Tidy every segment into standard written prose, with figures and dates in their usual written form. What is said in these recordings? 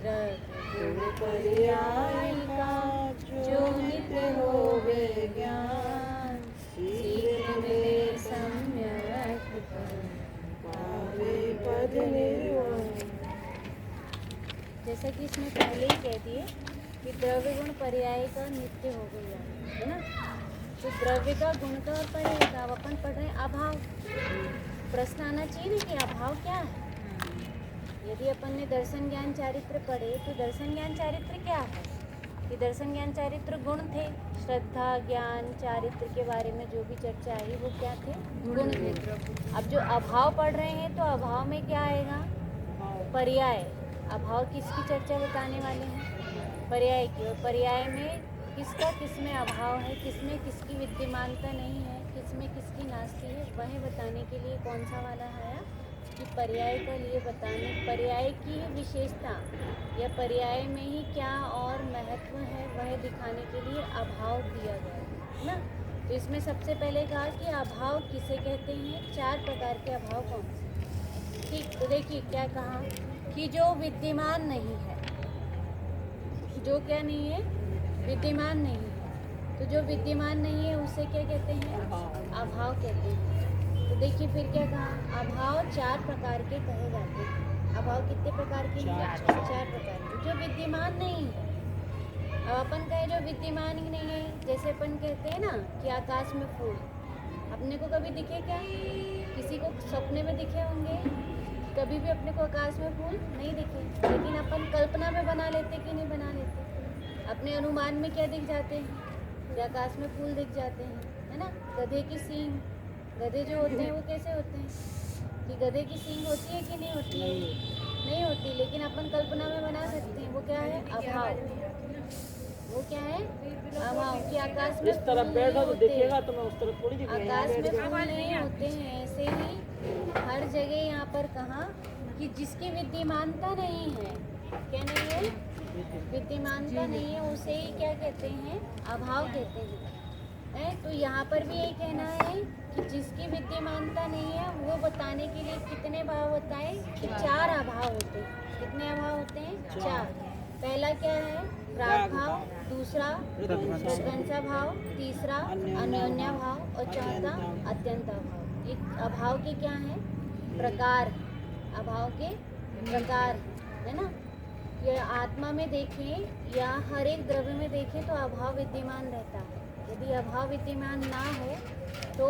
गुण पर्याय का जो नित्य होवे ज्ञान, शीघ्र मिले सम्यक पावे पद निर्वाण। जैसा कि इसमें पहले ही कह दिए कि द्रव्य गुण पर्याय का नित्य हो गया है ना। तो द्रव्य का गुण का और पर्याय का, अब अपन पढ़ रहे हैं अभाव। प्रश्न आना चाहिए कि अभाव क्या है। यदि अपन ने दर्शन ज्ञान चारित्र पढ़े तो दर्शन ज्ञान चारित्र क्या है कि दर्शन ज्ञान चारित्र गुण थे। श्रद्धा ज्ञान चारित्र के बारे में जो भी चर्चा आई वो क्या थे, गुण थे। अब जो अभाव पढ़ रहे हैं तो अभाव में क्या आएगा, पर्याय। अभाव किसकी चर्चा बताने वाले हैं, पर्याय की। और पर्याय में किसका किसमें अभाव है, किसमें किसकी विद्यमानता नहीं है, किसमें किसकी नास्ती है, वह बताने के लिए कौन सा वाला है कि पर्याय का लिए बताने, पर्याय की विशेषता या पर्याय में ही क्या और महत्व है वह दिखाने के लिए अभाव दिया गया है ना। तो इसमें सबसे पहले कहा कि अभाव किसे कहते हैं, 4 प्रकार के अभाव कौन से। ठीक, तो देखिए क्या कहा कि जो विद्यमान नहीं है, जो क्या नहीं है, विद्यमान नहीं है। तो जो विद्यमान नहीं है उसे क्या कहते हैं, अभाव कहते हैं। तो देखिए फिर क्या कहा, अभाव 4 प्रकार के कहे जाते हैं। अभाव कितने प्रकार के हैं, 4 प्रकार के। जो विद्यमान नहीं है, अब अपन कहे जो विद्यमान ही नहीं है, जैसे अपन कहते हैं ना कि आकाश में फूल, अपने को कभी दिखे क्या, किसी को सपने में दिखे होंगे, कभी भी अपने को आकाश में फूल नहीं दिखे। लेकिन अपन कल्पना में बना लेते कि नहीं बना लेते, अपने अनुमान में क्या दिख जाते हैं, आकाश में फूल दिख जाते हैं, है ना। गधे की सींग, गधे जो होते हैं वो कैसे होते हैं कि गधे की सींग होती है कि नहीं होती है, नहीं होती, लेकिन अपन कल्पना में बना सकते हैं। वो क्या है, अभाव। वो क्या है, अभाव कि आकाश में इस तरफ बैठो तो दिखेगा, तो मैं उस तरफ थोड़ी दिखेगा। आकाश में फूल नहीं होते हैं। ऐसे ही हर जगह यहाँ पर कहा कि जिसकी विद्यमानता नहीं है, क्या नहीं है, विद्यमानता नहीं है, उसे ही क्या कहते हैं, अभाव कहते हैं। तो यहाँ पर भी यही कहना है कि जिसकी विद्यमानता नहीं है वो बताने के लिए कितने भाव बताए कि 4 अभाव होते हैं। कितने अभाव होते हैं, 4। पहला क्या है, प्राग भाव, दूसरा प्रध्वंसा भाव, तीसरा अन्योन्या भाव और चौथा अत्यंत अभाव। एक अभाव के क्या है, प्रकार, अभाव के प्रकार, है ना। ये आत्मा में देखें या हर एक द्रव्य में देखें तो अभाव विद्यमान रहता है। यदि अभाव विद्यमान ना हो तो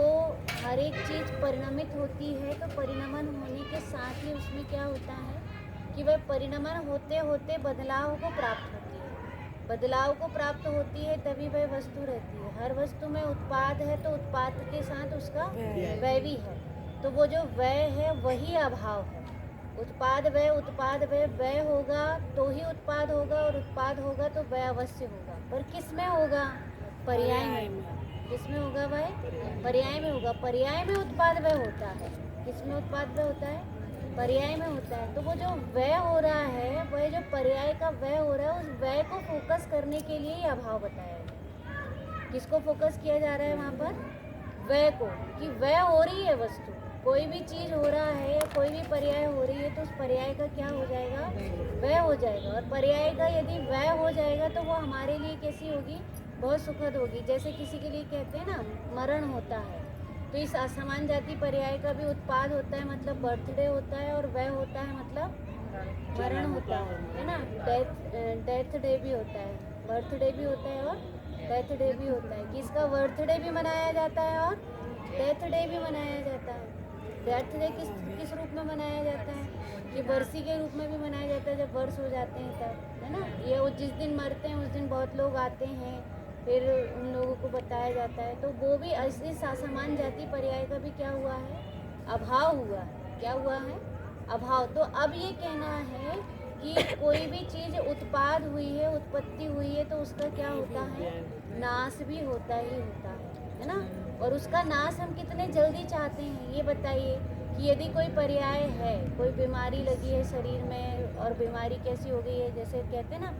हर एक चीज़ परिणमित होती है। तो परिणमन होने के साथ ही उसमें क्या होता है कि वह परिणमन होते होते बदलाव को प्राप्त होती है। बदलाव को प्राप्त होती है तभी वह वस्तु रहती है। हर वस्तु में उत्पाद है तो उत्पाद के साथ उसका व्यय भी है। तो वो जो व्यय है वही अभाव है। उत्पाद व्यय, व्यय होगा तो ही उत्पाद होगा, और उत्पाद होगा तो व्यय अवश्य होगा। पर किस में होगा, पर्याय में। किसमें होगा, वह पर्याय में होगा। पर्याय में उत्पाद व्यय होता है। किसमें उत्पाद व्यय होता है, पर्याय में होता है। तो वो जो व्यय हो रहा है, वह जो पर्याय का व्यय हो रहा है, उस व्यय को फोकस करने के लिए ही अभाव बताया है। किसको फोकस किया जा रहा है वहाँ पर, व्यय को, कि व्यय हो रही है वस्तु, कोई भी चीज़ हो रहा है या कोई भी पर्याय हो रही है तो उस पर्याय का क्या हो जाएगा, व्यय हो जाएगा। और पर्याय का यदि व्यय हो जाएगा तो वो हमारे लिए कैसी होगी, बहुत सुखद होगी। जैसे किसी के लिए कहते हैं ना मरण होता है, तो इस असमान जाति पर्याय का भी उत्पाद होता है, मतलब बर्थडे होता है, और व्यय होता है मतलब मरण होता है ना। डेथ डे भी होता है, बर्थडे भी होता है और डेथ डे भी होता है। किसका बर्थडे भी मनाया जाता है और डेथ डे भी मनाया जाता है। डेथ डे किस रूप में मनाया जाता है, कि बरसी के रूप में भी मनाया जाता है, जब वर्ष हो जाते हैं तब, है ना। ये वो जिस दिन मरते हैं उस दिन बहुत लोग आते हैं, फिर उन लोगों को बताया जाता है। तो वो भी इस असमान जाति पर्याय का भी क्या हुआ है, अभाव हुआ है। क्या हुआ है, अभाव। तो अब ये कहना है कि कोई भी चीज़ उत्पाद हुई है, उत्पत्ति हुई है, तो उसका क्या होता है, नाश भी होता ही होता है ना। और उसका नाश हम कितने जल्दी चाहते हैं, ये बताइए कि यदि कोई पर्याय है, कोई बीमारी लगी है शरीर में, और बीमारी कैसी हो गई है, जैसे कहते हैं ना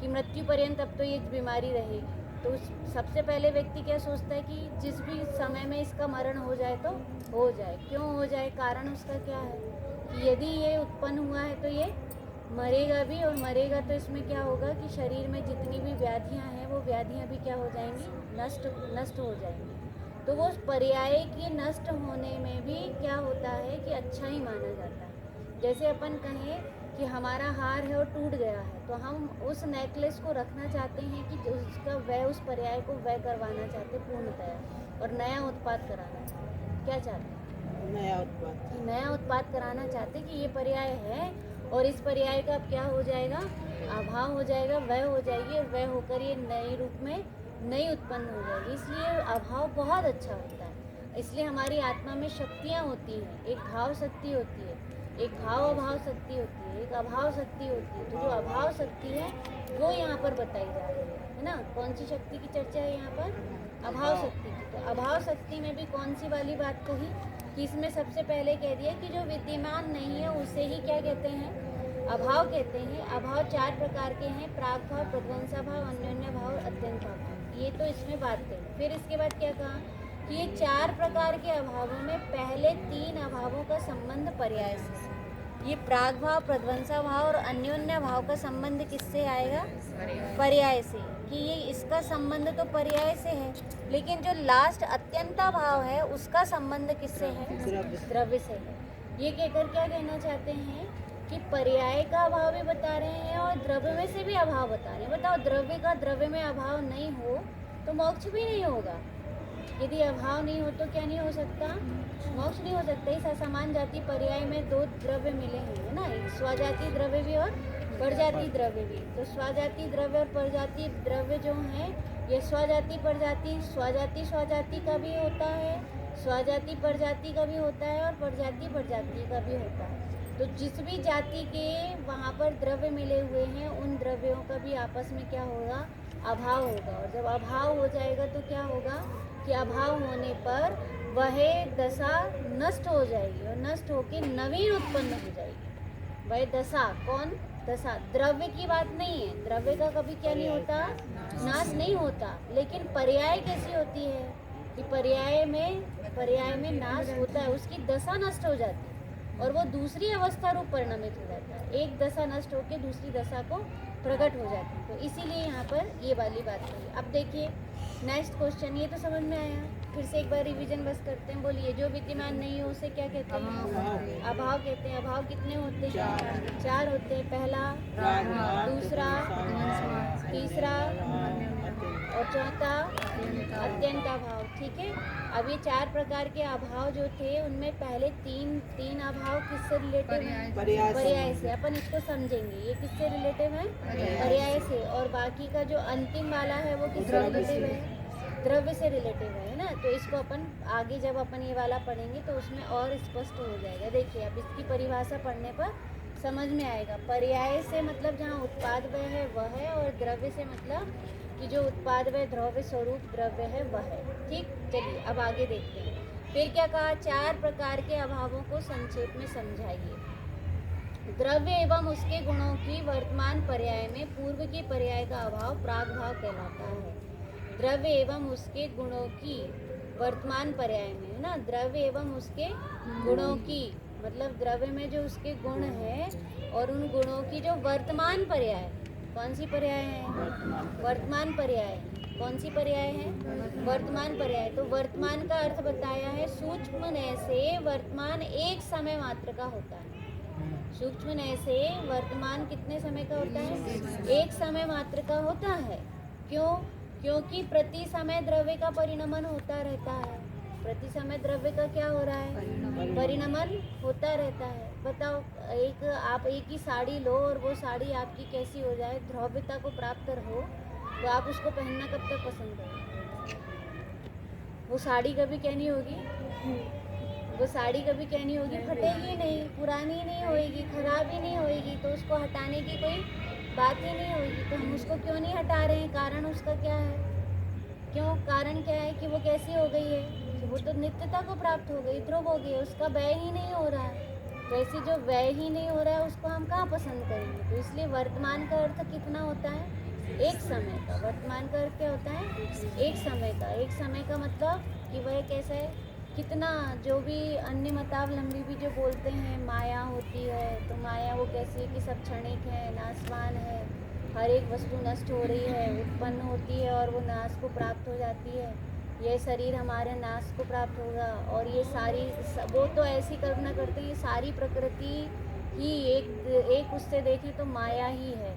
कि मृत्यु पर्यंत अब तो ये बीमारी रहेगी, तो सबसे पहले व्यक्ति क्या सोचता है कि जिस भी समय में इसका मरण हो जाए तो हो जाए। क्यों हो जाए? कारण उसका क्या है कि यदि ये उत्पन्न हुआ है तो ये मरेगा भी, और मरेगा तो इसमें क्या होगा कि शरीर में जितनी भी व्याधियां हैं वो व्याधियां भी क्या हो जाएंगी? नष्ट हो जाएंगी। तो वो पर्याय के नष्ट होने में भी क्या होता है कि अच्छा ही माना जाता है। जैसे अपन कहें कि हमारा हार है और टूट गया है, तो हम उस नेकलेस को रखना चाहते हैं कि जो उसका वह उस पर्याय को वह करवाना चाहते पूर्णतया, और नया उत्पाद कराना चाहते। क्या चाहते हैं? नया उत्पाद कराना चाहते कि ये पर्याय है और इस पर्याय का अब क्या हो जाएगा? अभाव हो जाएगा, वह हो जाएगी, और वह होकर ये नए रूप में नई उत्पन्न हो जाएगी। इसलिए अभाव बहुत अच्छा होता है। इसलिए हमारी आत्मा में शक्तियाँ होती हैं। एक भाव शक्ति होती है, एक भाव अभाव शक्ति होती है, एक अभाव शक्ति होती है। तो जो अभाव शक्ति है वो यहाँ पर बताई जा रही है ना। कौन सी शक्ति की चर्चा है यहाँ पर? अभाव शक्ति की। तो अभाव शक्ति में भी कौन सी वाली बात कही कि इसमें सबसे पहले कह दिया कि जो विद्यमान नहीं है उसे ही क्या कहते हैं? अभाव कहते हैं। अभाव 4 प्रकार के हैं: प्राग भाव, प्रध्वंसा भाव, अन्योन्य भाव और अत्यंत भाव। ये तो इसमें बात कही। फिर इसके बाद क्या कहा कि ये 4 प्रकार के अभावों में पहले 3 अभावों का संबंध पर्याय से। ये प्राग भाव, प्रध्वंसा भाव और अन्योन्य भाव का संबंध किससे आएगा? पर्याय से। कि ये इसका संबंध तो पर्याय से है, लेकिन जो लास्ट अत्यंता भाव है उसका संबंध किससे है? द्रव्य से है। ये कहकर क्या कहना चाहते हैं कि पर्याय का अभाव भी बता रहे हैं और द्रव्य में से भी अभाव बता रहे हैं। बताओ, द्रव्य का द्रव्य में अभाव नहीं हो तो मोक्ष भी नहीं होगा। यदि अभाव नहीं हो तो क्या नहीं हो सकता? मोक्ष नहीं हो सकता। इस असमान जाति पर्याय में 2 द्रव्य मिले हैं, है ना। एक स्वजाति द्रव्य भी और परजाति द्रव्य भी। तो स्वजाति द्रव्य और परजाति द्रव्य जो हैं, ये स्वजाति परजाति, स्वजाति का भी होता है, स्वजाति परजाति का भी होता है, और परजाति परजाति का भी होता है। तो जिस भी जाति के वहाँ पर द्रव्य मिले हुए हैं उन द्रव्यों का भी आपस में क्या होगा? अभाव होगा। और जब अभाव हो जाएगा तो क्या होगा कि अभाव होने पर वह दशा नष्ट हो जाएगी, और नष्ट होकर नवीन उत्पन्न हो जाएगी। वह दशा कौन? दशा द्रव्य की बात नहीं है। द्रव्य का कभी क्या नहीं होता? नाश नहीं होता। लेकिन पर्याय कैसी होती है कि पर्याय में नाश होता है, उसकी दशा नष्ट हो जाती है और वो दूसरी अवस्था रूप परिणमित हो जाता है। एक दशा नष्ट होकर दूसरी दशा को प्रकट हो जाती है। तो इसीलिए यहाँ पर ये वाली बात कही। अब देखिए नेक्स्ट क्वेश्चन, ये तो समझ में आया। फिर से एक बार रिवीजन बस करते हैं। बोलिए, जो विद्यमान नहीं है उसे क्या कहते हैं? अभाव कहते हैं। अभाव कितने होते हैं? 4 होते हैं। पहला, दूसरा, तीसरा और चौथा अत्यंत अभाव। ठीक है। अब ये 4 प्रकार के अभाव जो थे उनमें पहले तीन अभाव किससे रिलेटिव हैं? पर्याय से। अपन इसको समझेंगे, ये किससे रिलेटिव है? पर्याय से। और बाकी का जो अंतिम वाला है वो किससे रिलेटिव है? द्रव्य से रिलेटिव है ना। तो इसको अपन आगे जब अपन ये वाला पढ़ेंगे तो उसमें और स्पष्ट हो जाएगा। देखिए अब इसकी परिभाषा पढ़ने पर समझ में आएगा। पर्याय से मतलब जहाँ उत्पाद वह है वह है, और द्रव्य से मतलब कि जो उत्पाद वह द्रव्य स्वरूप द्रव्य है वह है। ठीक, चलिए अब आगे देखते हैं। फिर क्या कहा? 4 प्रकार के अभावों को संक्षेप में समझाइए। द्रव्य एवं उसके गुणों की वर्तमान पर्याय में पूर्व के पर्याय का अभाव प्राग भाव कहलाता है। द्रव्य एवं उसके गुणों की वर्तमान पर्याय में, है ना। द्रव्य एवं उसके गुणों की मतलब द्रव्य में जो उसके गुण है और उन गुणों की जो वर्तमान पर्याय, कौन सी पर्याय है? वर्तमान पर्याय। कौन सी पर्याय है? वर्तमान पर्याय। तो वर्तमान का अर्थ बताया है सूक्ष्म नय से वर्तमान एक समय मात्र का होता है। सूक्ष्म नय से वर्तमान कितने समय का होता है? एक समय मात्र का होता है। क्यों? क्योंकि प्रति समय द्रव्य का परिणमन होता रहता है। प्रति समय द्रव्य का क्या हो रहा है? परिणमन होता रहता है। बताओ, आप एक ही साड़ी लो और वो साड़ी आपकी कैसी हो जाए, द्रव्यता को प्राप्त हो, तो आप उसको पहनना कब तक पसंद करोगे? वो साड़ी कभी क्या नहीं होगी? वो साड़ी कभी क्या नहीं होगी? फटेगी नहीं, पुरानी नहीं होएगी, खराब ही नहीं होएगी, तो उसको हटाने की कोई बात ही नहीं होगी। तो हम उसको क्यों नहीं हटा रहे हैं? कारण उसका क्या है? क्यों? कारण क्या है कि वो कैसी हो गई है? वो तो नित्यता को प्राप्त हो गई, ध्रुव हो गई, उसका व्यय ही नहीं हो रहा है। तो ऐसे जो व्यय ही नहीं हो रहा है उसको हम कहाँ पसंद करेंगे? तो इसलिए वर्तमान का अर्थ कितना होता है? एक समय का। वर्तमान का अर्थ क्या होता है? एक समय का। एक समय का मतलब कि वह कैसा है, कितना, जो भी अन्य मतावलंबी भी जो बोलते हैं माया होती है, तो माया वो कैसी है कि सब क्षणिक है, नाशवान है, हर एक वस्तु नष्ट हो रही है, उत्पन्न होती है और वो नाश को प्राप्त हो जाती है। ये शरीर हमारे नाश को प्राप्त होगा और ये सारी, वो तो ऐसी कल्पना करते हैं सारी प्रकृति ही एक उससे देखें तो माया ही है।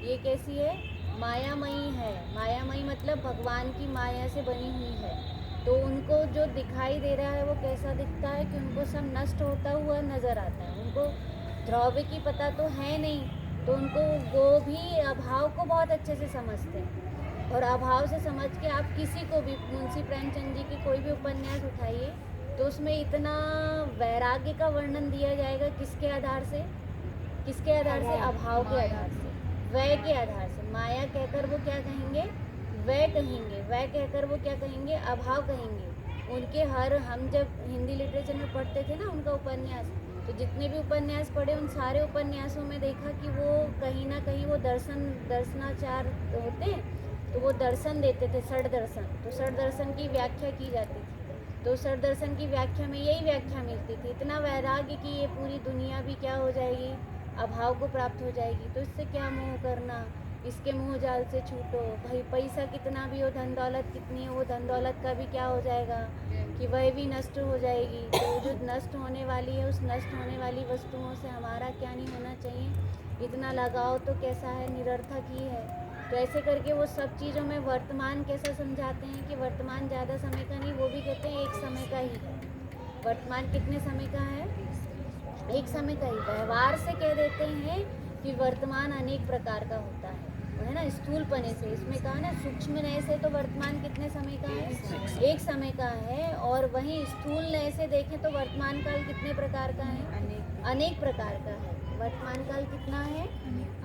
ये कैसी है? मायामयी है। मायामयी मतलब भगवान की माया से बनी हुई है। तो उनको जो दिखाई दे रहा है वो कैसा दिखता है कि उनको सब नष्ट होता हुआ नज़र आता है। उनको द्रव्य की पता तो है नहीं, तो उनको वो भी अभाव को बहुत अच्छे से समझते हैं। और अभाव से समझ के आप किसी को भी, मुंशी प्रेमचंद जी की कोई भी उपन्यास उठाइए तो उसमें इतना वैराग्य का वर्णन दिया जाएगा। किसके आधार से? किसके आधार से? अभाव के आधार से, वय के आधार से। माया कहकर वो क्या कहेंगे? वय कहेंगे। वय कहकर वो क्या कहेंगे? अभाव कहेंगे। उनके हम जब हिंदी लिटरेचर में पढ़ते थे ना उनका उपन्यास, तो जितने भी उपन्यास पढ़े उन सारे उपन्यासों में देखा कि वो कहीं ना कहीं वो दर्शनाचार होते, तो वो दर्शन देते थे, षड दर्शन। तो षड दर्शन की व्याख्या की जाती थी, तो षड दर्शन की व्याख्या में यही व्याख्या मिलती थी, इतना वैराग्य कि ये पूरी दुनिया भी क्या हो जाएगी? अभाव को प्राप्त हो जाएगी। तो इससे क्या मोह करना, इसके मोह जाल से छूटो। भाई पैसा कितना भी हो, धन दौलत कितनी हो, वो धन दौलत का भी क्या हो जाएगा कि वह भी नष्ट हो जाएगी। तो जो नष्ट होने वाली है, उस नष्ट होने वाली वस्तुओं से हमारा क्या नहीं होना चाहिए? इतना लगाव तो कैसा है, निरर्थक ही है। तो ऐसे करके वो सब चीज़ों में वर्तमान कैसा समझाते हैं कि वर्तमान ज़्यादा समय का नहीं, वो भी कहते हैं एक समय का ही है। वर्तमान कितने समय का है? एक समय का ही। व्यवहार से कह देते हैं कि वर्तमान अनेक प्रकार का होता है, है ना, स्थूल पने से। इसमें कहा ना सूक्ष्म नय से तो वर्तमान कितने समय का है? एक समय का है। और वहीं स्थूल नय से देखें तो वर्तमान काल कितने प्रकार का है? अनेक प्रकार का है। वर्तमान काल कितना है?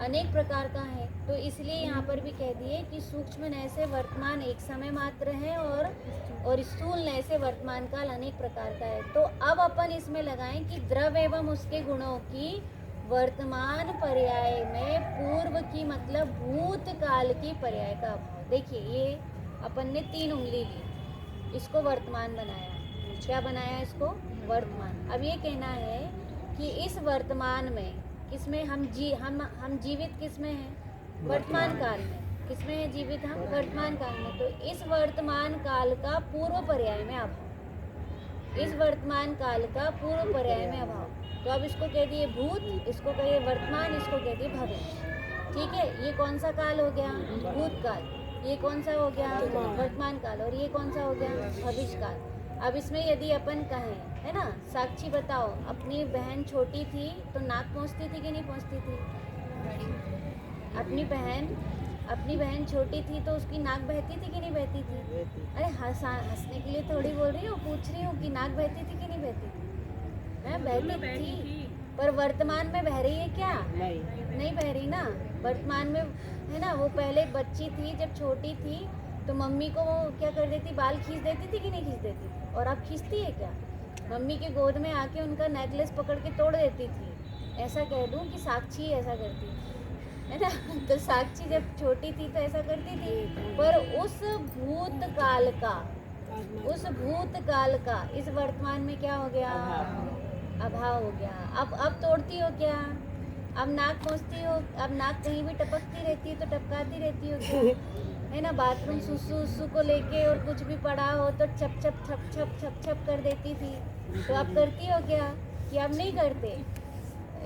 अनेक प्रकार का है। तो इसलिए यहाँ पर भी कह दिए कि सूक्ष्म नय से वर्तमान एक समय मात्र है और स्थूल नय से वर्तमान काल अनेक प्रकार का है। तो अब अपन इसमें लगाएं कि द्रव्य एवं उसके गुणों की वर्तमान पर्याय में पूर्व की मतलब भूतकाल की पर्याय का अभाव। देखिए ये अपन ने 3 उंगली ली, इसको वर्तमान बनाया। क्या बनाया इसको? वर्तमान। अब ये कहना है कि इस वर्तमान में किसमें हम जीवित किसमें हैं? वर्तमान काल में। किसमें है जीवित हम? वर्तमान काल में। तो इस वर्तमान काल का पूर्व पर्याय में अभाव। इस वर्तमान काल का पूर्व पर्याय में अभाव। तो अब इसको कह दिए भूत, इसको कहिए वर्तमान, इसको कह दिए भविष्य। ठीक है, ये कौन सा काल हो गया? भूतकाल। ये कौन सा हो गया? वर्तमान काल। और ये कौन सा हो गया? भविष्य काल। अब इसमें यदि अपन कहें, है ना, साक्षी बताओ, अपनी बहन छोटी थी तो नाक पहुँचती थी कि नहीं पहुँचती थी? अपनी बहन छोटी थी तो उसकी नाक बहती थी कि नहीं बहती थी? अरे हंसने के लिए थोड़ी बोल रही हूँ, पूछ रही हूँ कि नाक बहती थी कि नहीं बहती थी? बहती थी। पर वर्तमान में बह रही है क्या? नहीं बह रही ना। वर्तमान में, है ना, वो पहले बच्ची थी, जब छोटी थी तो मम्मी को वो क्या कर देती? बाल खींच देती थी कि नहीं खींच देती थी? और अब खींचती है क्या? मम्मी के गोद में आके उनका नेकलेस पकड़ के तोड़ देती थी। ऐसा कह दूं कि साक्षी ऐसा करती है ना। तो साक्षी जब छोटी थी तो ऐसा करती थी। पर उस भूतकाल का इस वर्तमान में क्या हो गया? अभाव हो गया। अब तोड़ती हो क्या? अब नाक पहुँचती हो? अब नाक कहीं भी टपकती रहती है तो टपकाती रहती हो क्या? है ना, बाथरूम सुसु को लेके और कुछ भी पड़ा हो तो छप छप कर देती थी। तो अब करती हो क्या? कि अब नहीं करते।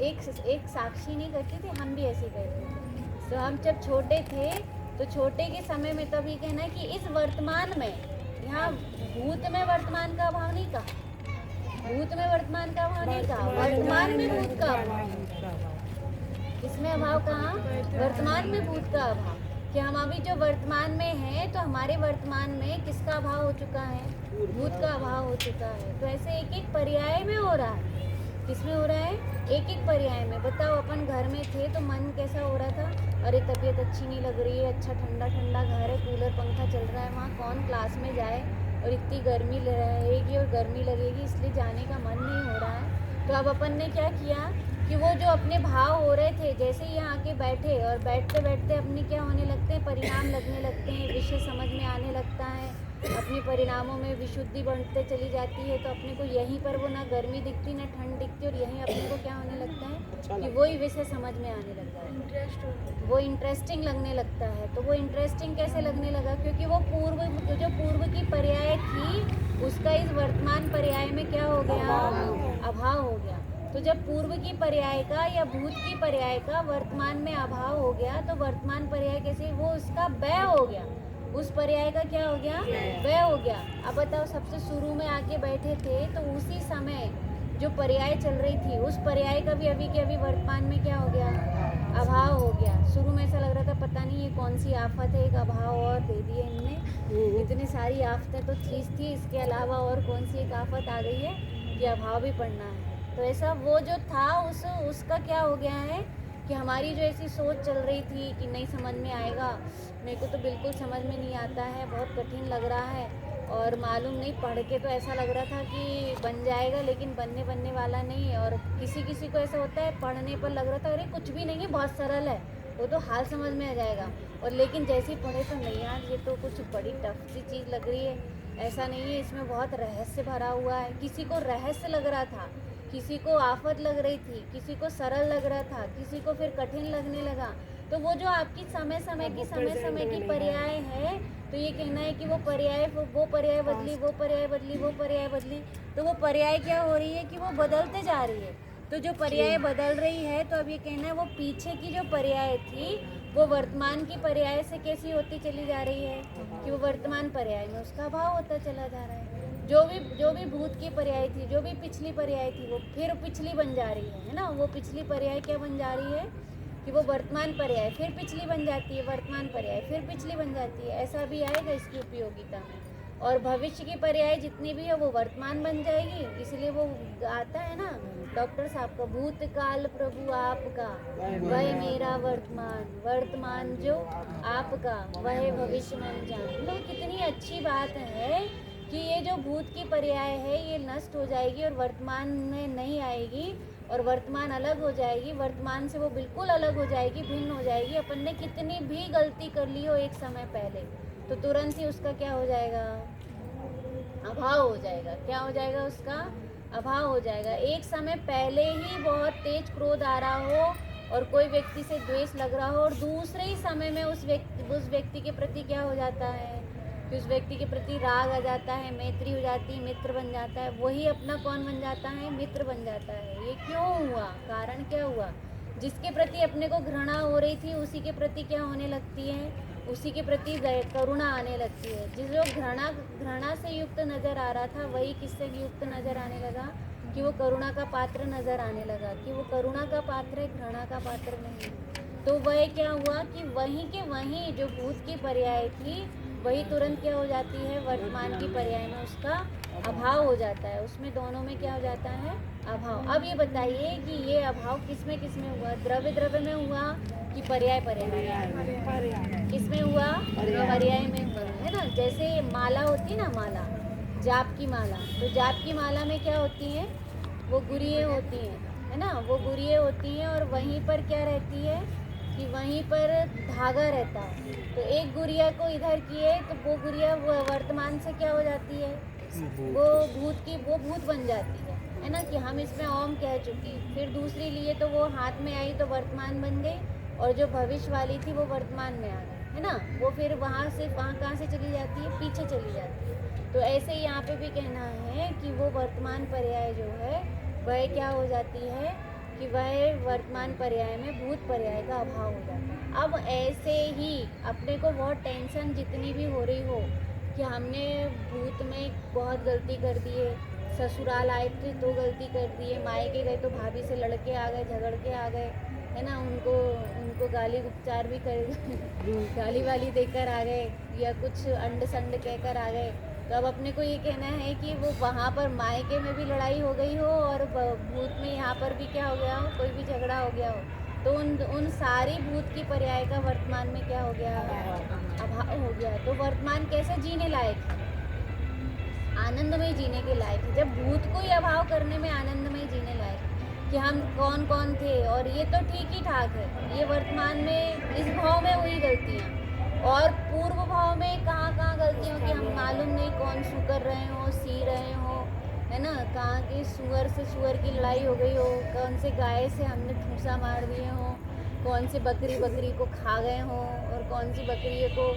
एक साक्षी नहीं करती थी, हम भी ऐसे करते थे। तो हम जब छोटे थे तो छोटे के समय में तभी कहना है कि इस वर्तमान में, यहाँ भूत में वर्तमान का अभाव नहीं कहा, भूत में वर्तमान का अभाव नहीं कहा, वर्तमान में भूत का अभाव। इसमें अभाव कहाँ? वर्तमान में भूत का अभाव। कि हम अभी जो वर्तमान में हैं तो हमारे वर्तमान में किसका अभाव हो चुका है? भूत का अभाव हो चुका है। तो ऐसे एक एक पर्याय में हो रहा है। किसमें हो रहा है? एक एक पर्याय में। बताओ, अपन घर में थे तो मन कैसा हो रहा था? अरे तबीयत अच्छी नहीं लग रही है, अच्छा ठंडा ठंडा घर है, कूलर पंखा चल रहा है, वहाँ कौन क्लास में जाए और इतनी गर्मी रहेगी और गर्मी लगेगी, इसलिए जाने का मन नहीं हो रहा है। तो अब अपन ने क्या किया कि वो जो अपने भाव हो रहे थे, जैसे ही यहाँ आके बैठे और बैठते बैठते अपने क्या होने लगते हैं, परिणाम लगने लगते हैं, विषय समझ में आने लगता है, अपने परिणामों में विशुद्धि बढ़ते चली जाती है। तो अपने को यहीं पर वो ना गर्मी दिखती ना ठंड दिखती, और यहीं अपने को क्या होने लगता है कि वही विषय समझ में आने लगता है, वो इंटरेस्टिंग लगने लगता है। तो वो इंटरेस्टिंग कैसे लगने लगा? क्योंकि वो जो पूर्व की पर्याय थी उसका इस वर्तमान पर्याय में क्या हो गया? अभाव हो गया। तो जब पूर्व की पर्याय का या भूत की पर्याय का वर्तमान में अभाव हो गया, तो वर्तमान पर्याय कैसे? वो उसका व्यय हो गया, उस पर्याय का क्या हो गया? व्यय हो गया। अब बताओ, सबसे शुरू में आके बैठे थे तो उसी समय जो पर्याय चल रही थी उस पर्याय का भी अभी के अभी वर्तमान में क्या हो गया? अभाव हो गया। शुरू में ऐसा लग रहा था पता नहीं ये कौन सी आफत है, एक अभाव और दे दिए इनने, इतनी सारी आफतें तो थी, इसके अलावा और कौन सी एक आफत आ गई है कि अभाव भी पढ़ना है। तो ऐसा वो जो था उसका क्या हो गया है कि हमारी जो ऐसी सोच चल रही थी कि नहीं समझ में आएगा, मेरे को तो बिल्कुल समझ में नहीं आता है, बहुत कठिन लग रहा है, और मालूम नहीं, पढ़ के तो ऐसा लग रहा था कि बन जाएगा, लेकिन बनने वाला नहीं है। और किसी किसी को ऐसा होता है, पढ़ने पर लग रहा था अरे कुछ भी नहीं है, बहुत सरल है, वो तो हाल समझ में आ जाएगा, और लेकिन जैसे ही पढ़े तो नहीं यार, ये तो कुछ बड़ी टफ सी चीज़ लग रही है, ऐसा नहीं है, इसमें बहुत रहस्य भरा हुआ है। किसी को रहस्य लग रहा था, किसी को आफत लग रही थी, किसी को सरल लग रहा था, किसी को फिर कठिन लगने लगा। तो वो जो आपकी समय समय की पर्याय है, तो ये कहना है कि वो पर्याय बदली, वो पर्याय बदली, तो वो पर्याय क्या हो रही है कि वो बदलते जा रही है। तो जो पर्याय बदल रही है, तो अब ये कहना है वो पीछे की जो पर्याय थी वो वर्तमान की पर्याय से कैसी होती चली जा रही है कि वो वर्तमान पर्याय में उसका अभाव होता चला जा रहा है। जो भी भूत की पर्याय थी, जो भी पिछली पर्याय थी, वो फिर पिछली बन जा रही है ना। वो पिछली पर्याय क्या बन जा रही है कि वो वर्तमान पर्याय फिर पिछली बन जाती है, वर्तमान पर्याय फिर पिछली बन जाती है। ऐसा भी आएगा इसकी उपयोगिता में। और भविष्य की पर्याय जितनी भी है वो वर्तमान बन जाएगी, इसलिए वो आता है ना डॉक्टर साहब का, भूतकाल प्रभु आपका वह मेरा वर्तमान जो आपका वह भविष्य मन जान। लो कितनी अच्छी बात है कि ये जो भूत की पर्याय है ये नष्ट हो जाएगी और वर्तमान में नहीं आएगी, और वर्तमान अलग हो जाएगी, वर्तमान से वो बिल्कुल अलग हो जाएगी, भिन्न हो जाएगी। अपन ने कितनी भी गलती कर ली हो एक समय पहले, तो तुरंत ही उसका क्या हो जाएगा? अभाव हो जाएगा। क्या हो जाएगा? उसका अभाव हो जाएगा। एक समय पहले ही बहुत तेज क्रोध आ रहा हो और कोई व्यक्ति से द्वेष लग रहा हो, और दूसरे ही समय में उस व्यक्ति के प्रति क्या हो जाता है कि उस व्यक्ति के प्रति राग आ जाता है, मैत्री हो जाती है, मित्र बन जाता है। वही अपना कौन बन जाता है? मित्र बन जाता है। ये क्यों हुआ? कारण क्या हुआ? जिसके प्रति अपने को घृणा हो रही थी उसी के प्रति क्या होने लगती है? उसी के प्रति करुणा आने लगती है। जिस जो घृणा से युक्त नज़र आ रहा था वही किससे युक्त नज़र आने लगा कि वो करुणा का पात्र नज़र आने लगा, कि वो करुणा का पात्र है, घृणा का पात्र नहीं। तो वह क्या हुआ कि वहीं के वहीं जो भूत की पर्याय थी वही तुरंत क्या हो जाती है? वर्तमान की पर्याय में उसका अभाव हो जाता है। उसमें दोनों में क्या हो जाता है? अभाव। अब ये बताइए कि ये अभाव किस में हुआ? द्रव्य में हुआ कि पर्याय किसमें हुआ? पर्याय में हुआ, है ना। जैसे माला होती है ना, माला, जाप की माला, तो जाप की माला में क्या होती है? वो गुरिये होती हैं, है ना, वो गुरिये होती हैं, और वहीं पर क्या रहती है कि वहीं पर धागा रहता है। तो एक गुड़िया को इधर किए तो वो गुड़िया वर्तमान से क्या हो जाती है? वो भूत बन जाती है ना, कि हम इसमें ओम कह चुके। फिर दूसरी लिए तो वो हाथ में आई तो वर्तमान बन गई, और जो भविष्य वाली थी वो वर्तमान में आ गई, है ना। वो फिर वहाँ कहाँ से चली जाती है? पीछे चली जाती है। तो ऐसे ही यहाँ पे भी कहना है कि वो वर्तमान पर्याय जो है वह क्या हो जाती है कि वह वर्तमान पर्याय में भूत पर्याय का अभाव हो जाता है। अब ऐसे ही अपने को बहुत टेंशन जितनी भी हो रही हो कि हमने भूत में बहुत गलती कर दी है, ससुराल आए थे तो गलती कर दी है, मायके गए तो भाभी से लड़के आ गए, झगड़ के आ गए, है ना, उनको गाली उपचार भी कर गाली वाली देकर आ गए, या कुछ अंड संड कहकर आ गए। तो अब अपने को ये कहना है कि वो वहाँ पर मायके में भी लड़ाई हो गई हो और भूत में यहाँ पर भी क्या हो गया हो, कोई भी झगड़ा हो गया हो, तो उन सारी भूत की पर्याय का वर्तमान में क्या हो गया? अभाव हो गया। तो वर्तमान कैसे जीने लायक है? आनंदमय जीने के लायक है। जब भूत को ही अभाव करने में आनंदमय जीने लायक है, कि हम कौन कौन थे, और ये तो ठीक ही ठाक है। ये वर्तमान में इस भाव में हुई गलतियाँ, और पूर्व भाव में कहाँ कहाँ गलतियों की हम मालूम नहीं, कौन सू कर रहे हो, सी रहे हो, है ना, कहाँ की सुअर से सुअर की लड़ाई हो गई हो, कौन से गाय से हमने ठूसा मार दिए हो, कौन सी बकरी को खा गए हो, और कौन सी बकरी को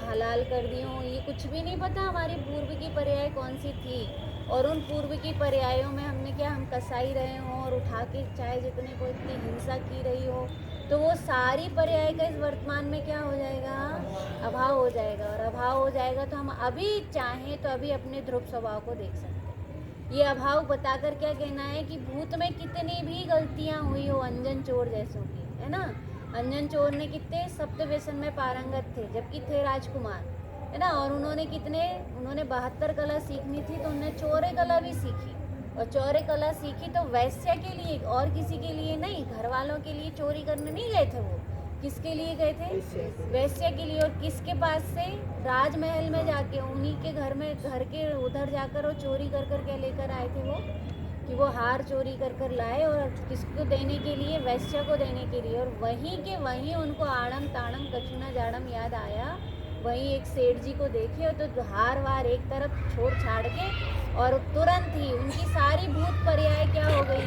हलाल कर दिए हो, ये कुछ भी नहीं पता। हमारी पूर्व की पर्याय कौन सी थी, और उन पूर्व की पर्यायों में हमने क्या हम कसाई रहे हों, और उठा के चाहे जितने को इतनी हिंसा की रही हो, तो वो सारी पर्याय का इस वर्तमान में क्या हो जाएगा, अभाव हो जाएगा। और अभाव हो जाएगा तो हम अभी चाहें तो अभी अपने ध्रुव स्वभाव को देख सकते हैं। ये अभाव बताकर क्या कहना है कि भूत में कितनी भी गलतियां हुई हो, अंजन चोर जैसों की, है ना। अंजन चोर ने कितने सप्त व्यसन में पारंगत थे, जबकि थे राजकुमार, है ना, और उन्होंने 72 कला सीखनी थी, तो उन्होंने चौरे कला भी सीखी, और चौरे कला सीखी तो वैश्य के लिए, और किसी के लिए नहीं, घर वालों के लिए चोरी करने नहीं गए थे वो, किसके लिए गए थे, वैश्य के लिए। और किसके पास से, राजमहल में जाके, उन्हीं के घर के उधर जाकर वो चोरी कर कर क्या लेकर आए थे वो, कि वो हार चोरी कर कर लाए, और किसको देने के लिए, वैश्य को देने के लिए। और वहीं के वहीं उनको आड़म ताड़म कछुना जाड़म याद आया, वहीं एक सेठ जी को देखे, और तो हार वार एक तरफ छोड़ छाड़ के, और तुरंत ही उनकी सारी भूत पर्याय क्या हो गई,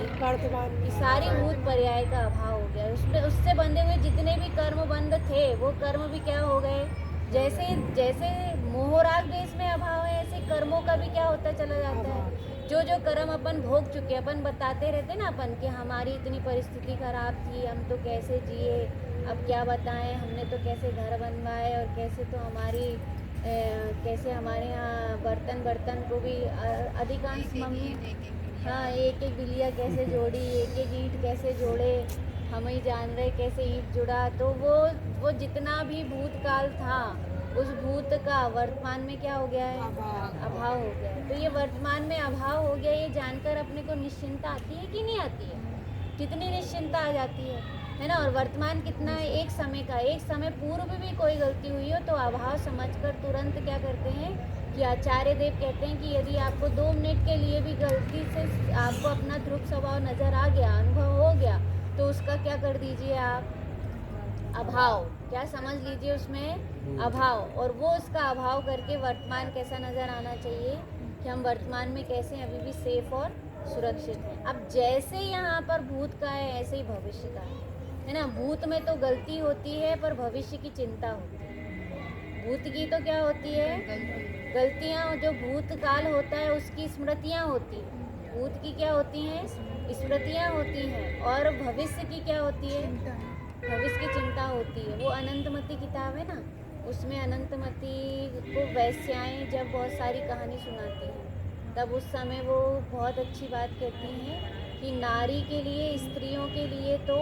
कि सारी भूत पर्याय का अभाव हो गया। उसमें उससे बंधे हुए जितने भी कर्म बंध थे, वो कर्म भी क्या हो गए, जैसे जैसे मोहराग देश में अभाव है, ऐसे कर्मों का भी क्या होता चला जाता है। जो जो कर्म अपन भोग चुके, अपन बताते रहते ना अपन कि हमारी इतनी परिस्थिति खराब थी, हम तो कैसे जिए, अब क्या बताएं, हमने तो कैसे घर बनवाए, और कैसे तो कैसे हमारे यहाँ बर्तन को भी अधिकांश मम्मी, हाँ, एक एक बिलिया कैसे जोड़ी, एक एक ईंट कैसे जोड़े, हम ही जान रहे कैसे ईंट जुड़ा। तो वो जितना भी भूतकाल था, उस भूत का वर्तमान में क्या हो गया है, अभाव हो गया है। तो ये वर्तमान में अभाव हो गया, ये जानकर अपने को निश्चिंता आती है कि नहीं आती है, कितनी निश्चिंता आ जाती है ना। और वर्तमान कितना है, एक समय का, एक समय पूर्व भी कोई गलती हुई हो तो अभाव समझकर तुरंत क्या करते हैं, कि आचार्य देव कहते हैं कि यदि आपको 2 मिनट के लिए भी गलती से आपको अपना ध्रुव स्वभाव नजर आ गया, अनुभव हो गया, तो उसका क्या कर दीजिए आप, अभाव, क्या समझ लीजिए उसमें, अभाव। और वो उसका अभाव करके वर्तमान कैसा नज़र आना चाहिए, कि हम वर्तमान में कैसे अभी भी सेफ और सुरक्षित हैं। अब जैसे यहाँ पर भूत का है, ऐसे ही भविष्य का है ना। भूत में तो गलती होती है, पर भविष्य की चिंता होती है। भूत की तो क्या होती है, गलतियाँ, जो भूतकाल होता है उसकी स्मृतियाँ होती हैं, भूत की क्या होती हैं, स्मृतियाँ होती हैं, और भविष्य की क्या होती है, भविष्य की चिंता होती है। वो अनंतमती किताब है ना, उसमें अनंतमती को वैश्याएँ जब बहुत सारी कहानी सुनाती हैं, तब उस समय वो बहुत अच्छी बात कहती हैं कि नारी के लिए, स्त्रियों के लिए तो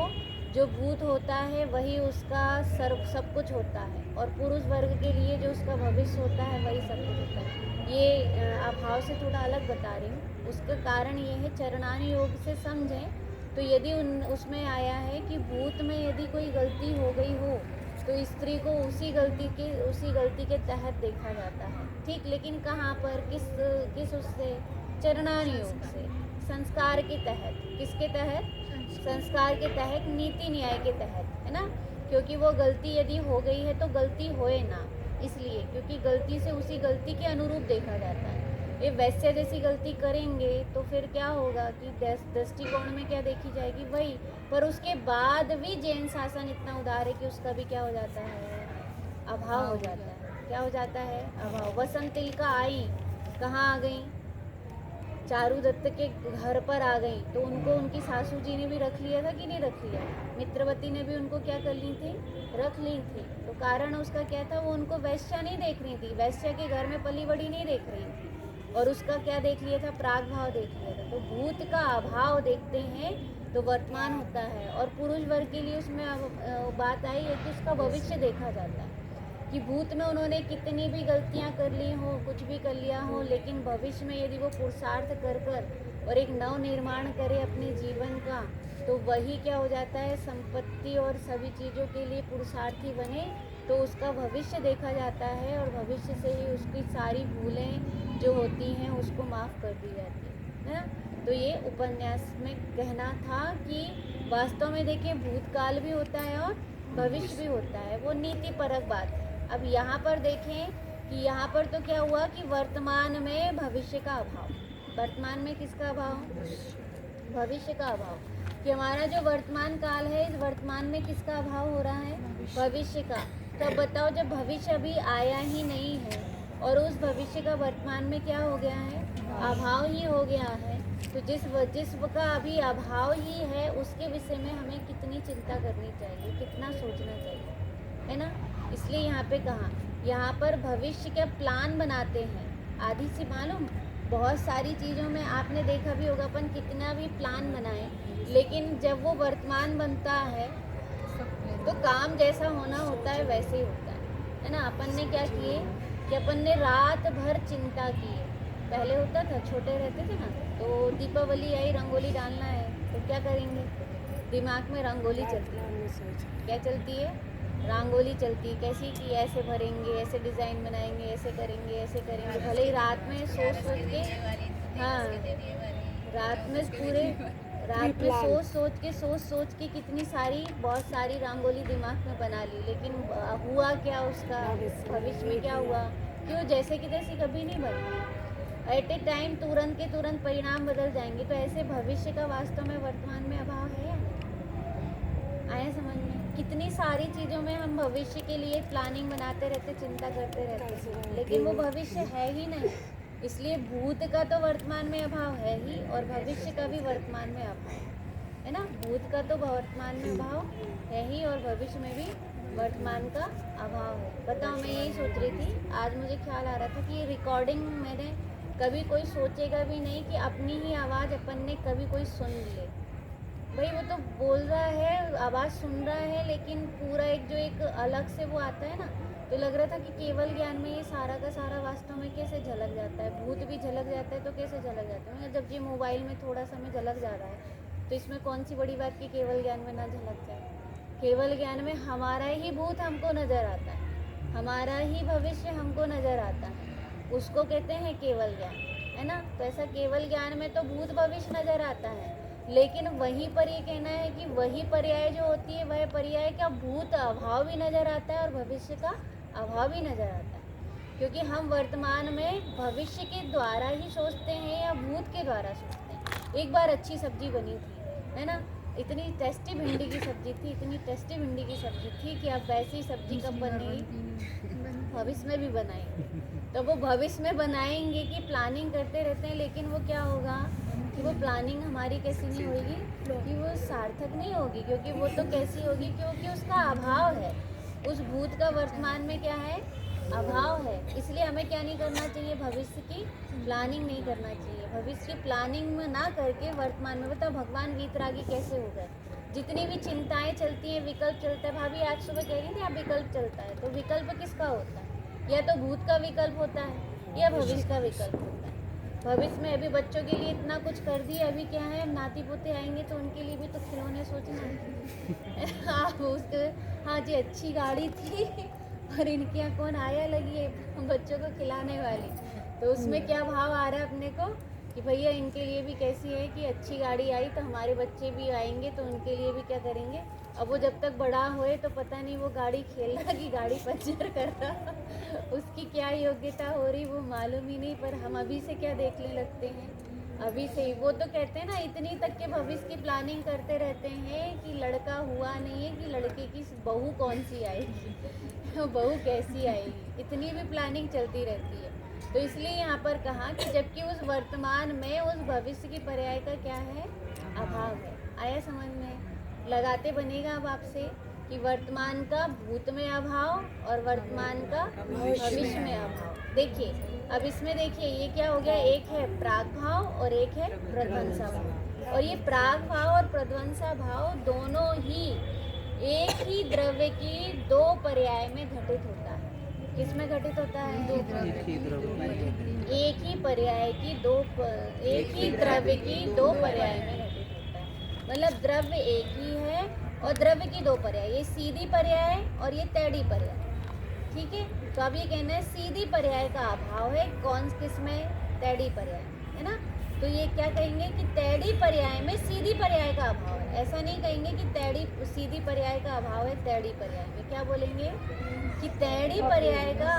जो भूत होता है वही उसका सब कुछ होता है, और पुरुष वर्ग के लिए जो उसका भविष्य होता है वही सब कुछ होता है। ये अभाव से थोड़ा अलग बता रही हूँ। उसका कारण ये है, चरणानी योग से समझें तो यदि उसमें आया है कि भूत में यदि कोई गलती हो गई हो, तो स्त्री को उसी गलती के तहत देखा जाता है, ठीक। लेकिन कहाँ पर, किस उससे, चरणानी योग से, संस्कार के तहत, किसके तहत, संस्कार के तहत, नीति न्याय के तहत, है ना। क्योंकि वो गलती यदि हो गई है तो गलती होए ना, इसलिए, क्योंकि गलती से उसी गलती के अनुरूप देखा जाता है। ये वैसे जैसी गलती करेंगे तो फिर क्या होगा कि दृष्टिकोण में क्या देखी जाएगी, वही। पर उसके बाद भी जैन शासन इतना उदार है कि उसका भी क्या हो जाता है, अभाव हो जाता है। क्या हो जाता है, अभाव। वसंत तिलका आई, कहाँ आ गई, चारू दत्त के घर पर आ गई, तो उनको उनकी सासू जी ने भी रख लिया था कि नहीं रख लिया, मित्रवती ने भी उनको क्या कर ली थी, रख ली थी। तो कारण उसका क्या था, वो उनको वैश्या नहीं देख रही थी, वैश्या के घर में पली बड़ी नहीं देख रही थी, और उसका क्या देख लिया था, प्राग भाव देख लिया था। तो भूत का अभाव देखते हैं तो वर्तमान होता है, और पुरुष वर्ग के लिए उसमें बात आई है कि उसका भविष्य देखा जाता है, कि भूत में उन्होंने कितनी भी गलतियां कर ली हो, कुछ भी कर लिया हो, लेकिन भविष्य में यदि वो पुरुषार्थ कर और एक नव निर्माण करे अपने जीवन का, तो वही क्या हो जाता है, संपत्ति और सभी चीज़ों के लिए पुरुषार्थी बने, तो उसका भविष्य देखा जाता है, और भविष्य से ही उसकी सारी भूलें जो होती हैं उसको माफ़ कर दी जाती है ना। तो ये उपन्यास में कहना था कि वास्तव में देखिए भूतकाल भी होता है और भविष्य भी होता है, वो नीति परक बात है। अब यहाँ पर देखें कि यहाँ पर तो क्या हुआ कि वर्तमान में भविष्य का अभाव, वर्तमान में किसका अभाव, भविष्य का अभाव, कि हमारा जो वर्तमान काल है इस वर्तमान में किसका अभाव हो रहा है, भविष्य का। तब बताओ जब भविष्य अभी आया ही नहीं है और उस भविष्य का वर्तमान में क्या हो गया है, अभाव ही हो गया है, तो जिस का अभी अभाव ही है उसके विषय में हमें कितनी चिंता करनी चाहिए, कितना सोचना चाहिए, है ना। इसलिए यहाँ पे कहा, यहाँ पर भविष्य का प्लान बनाते हैं। आधी सी मालूम बहुत सारी चीज़ों में आपने देखा भी होगा, अपन कितना भी प्लान बनाए लेकिन जब वो वर्तमान बनता है तो काम जैसा होना होता है वैसे ही होता है ना। अपन ने क्या किए कि अपन ने रात भर चिंता की है। पहले होता था, छोटे रहते थे ना, तो दीपावली आई, रंगोली डालना है, तो क्या करेंगे, दिमाग में रंगोली चलती है, क्या चलती है, रंगोली चलती है, कैसी कि ऐसे भरेंगे, ऐसे डिज़ाइन बनाएंगे, ऐसे करेंगे, ऐसे करेंगे, भले ही रात में सोच के, हाँ रात में पूरे रात में सोच के कितनी सारी बहुत सारी रंगोली दिमाग में बना ली, लेकिन हुआ क्या उसका, भविष्य में क्या हुआ, क्यों जैसे कि तैसे कभी नहीं बनी। एट ए टाइम तुरंत के तुरंत परिणाम बदल जाएंगे। तो ऐसे भविष्य का वास्तव में वर्तमान में अभाव है या नहीं? आया समझ में? कितनी सारी चीज़ों में हम भविष्य के लिए प्लानिंग बनाते रहते, चिंता करते रहते, लेकिन वो भविष्य है ही नहीं। इसलिए भूत का तो वर्तमान में अभाव है ही और भविष्य का भी वर्तमान में अभाव है ना। भूत का तो वर्तमान में अभाव है ही और भविष्य में भी वर्तमान का अभाव है। बताओ, मैं यही सोच रही थी, आज मुझे ख्याल आ रहा था कि ये रिकॉर्डिंग मैंने कभी कोई सोचेगा भी नहीं कि अपनी ही आवाज़ अपन ने कभी कोई सुन ले। भाई वो तो बोल रहा है, आवाज़ सुन रहा है, लेकिन पूरा एक अलग से वो आता है ना, तो लग रहा था कि केवल ज्ञान में ये सारा का सारा वास्तव में कैसे झलक जाता है। भूत भी झलक जाता है तो कैसे झलक जाता है, जब ये मोबाइल में थोड़ा सा में झलक जा रहा है तो इसमें कौन सी बड़ी बात कि केवल ज्ञान में ना झलक जाए। केवल ज्ञान में हमारा ही भूत हमको नज़र आता है, हमारा ही भविष्य हमको नज़र आता है, उसको कहते हैं केवल ज्ञान, है ना। तो ऐसा केवल ज्ञान में तो भूत भविष्य नज़र आता है, लेकिन वहीं पर ये कहना है कि वही पर्याय जो होती है वह पर्याय का भूत अभाव भी नज़र आता है और भविष्य का अभाव भी नज़र आता है, क्योंकि हम वर्तमान में भविष्य के द्वारा ही सोचते हैं या भूत के द्वारा सोचते हैं। एक बार अच्छी सब्जी बनी थी, है ना, इतनी टेस्टी भिंडी की सब्जी थी, इतनी टेस्टी भिंडी की सब्जी थी कि अब वैसी सब्जी कब बनेगी, भविष्य में भी बनाएंगे। तो वो भविष्य में बनाएंगे कि प्लानिंग करते रहते हैं, लेकिन वो क्या होगा कि वो प्लानिंग हमारी कैसी नहीं होगी, कि वो सार्थक नहीं होगी, क्योंकि वो तो कैसी होगी, क्योंकि उसका अभाव है। उस भूत का वर्तमान में क्या है, अभाव है। इसलिए हमें क्या नहीं करना चाहिए, भविष्य की प्लानिंग नहीं करना चाहिए। भविष्य की प्लानिंग में ना करके वर्तमान में, बताओ भगवान वीतरागी कैसे हो गए। जितनी भी चिंताएं चलती हैं, विकल्प चलता है, भाभी आज सुबह कह रही थी आप विकल्प चलता है, तो विकल्प किसका होता है, या तो भूत का विकल्प होता है या भविष्य का विकल्प होता है। भविष्य में अभी बच्चों के लिए इतना कुछ कर दिए, अभी क्या है नाती पोते आएंगे तो उनके लिए भी तो खिलौने सोचना है। आप उसके, हाँ जी अच्छी गाड़ी थी और इनके यहाँ कौन आया लगी है बच्चों को खिलाने वाली, तो उसमें क्या भाव आ रहा है अपने को कि भैया इनके लिए भी कैसी है कि अच्छी गाड़ी आई तो हमारे बच्चे भी आएंगे तो उनके लिए भी क्या करेंगे। अब वो जब तक बड़ा होए तो पता नहीं वो गाड़ी खेलना कि गाड़ी पंचर करना, उसकी क्या योग्यता हो रही वो मालूम ही नहीं। पर हम अभी से क्या देखने लगते हैं, अभी से ही वो तो कहते हैं ना, इतनी तक के भविष्य की प्लानिंग करते रहते हैं कि लड़का हुआ नहीं है कि लड़के की बहू कौन सी आएगी, बहू कैसी आएगी, इतनी भी प्लानिंग चलती रहती है। तो इसलिए यहाँ पर कहा कि जबकि उस वर्तमान में उस भविष्य की पर्याय का क्या है, अभाव है। आया समझ में? लगाते बनेगा अब आपसे कि वर्तमान का भूत में अभाव और वर्तमान का भविष्य में अभाव। देखिए अब इसमें देखिए ये क्या हो गया, एक है प्राग भाव और एक है प्रध्वंसा भाव। और ये प्राग भाव और प्रध्वंसा भाव दोनों ही एक ही द्रव्य की दो पर्याय में घटित होता है। किसमें घटित होता है? एक ही पर्याय की दो, एक ही द्रव्य की दो पर्याय में घटित होता है। मतलब द्रव्य एक ही है और द्रव्य की दो पर्याय, ये सीधी पर्याय और ये टेढ़ी पर्याय। ठीक है, तो अब ये कहना है सीधी पर्याय का अभाव है, कौन किसमें? टेढ़ी पर्याय, है ना। तो ये क्या कहेंगे कि तेड़ी पर्याय में सीधी पर्याय का अभाव है। ऐसा नहीं कहेंगे कि तेड़ी सीधी पर्याय का अभाव है तेड़ी पर्याय में। क्या बोलेंगे कि तेड़ी पर्याय का,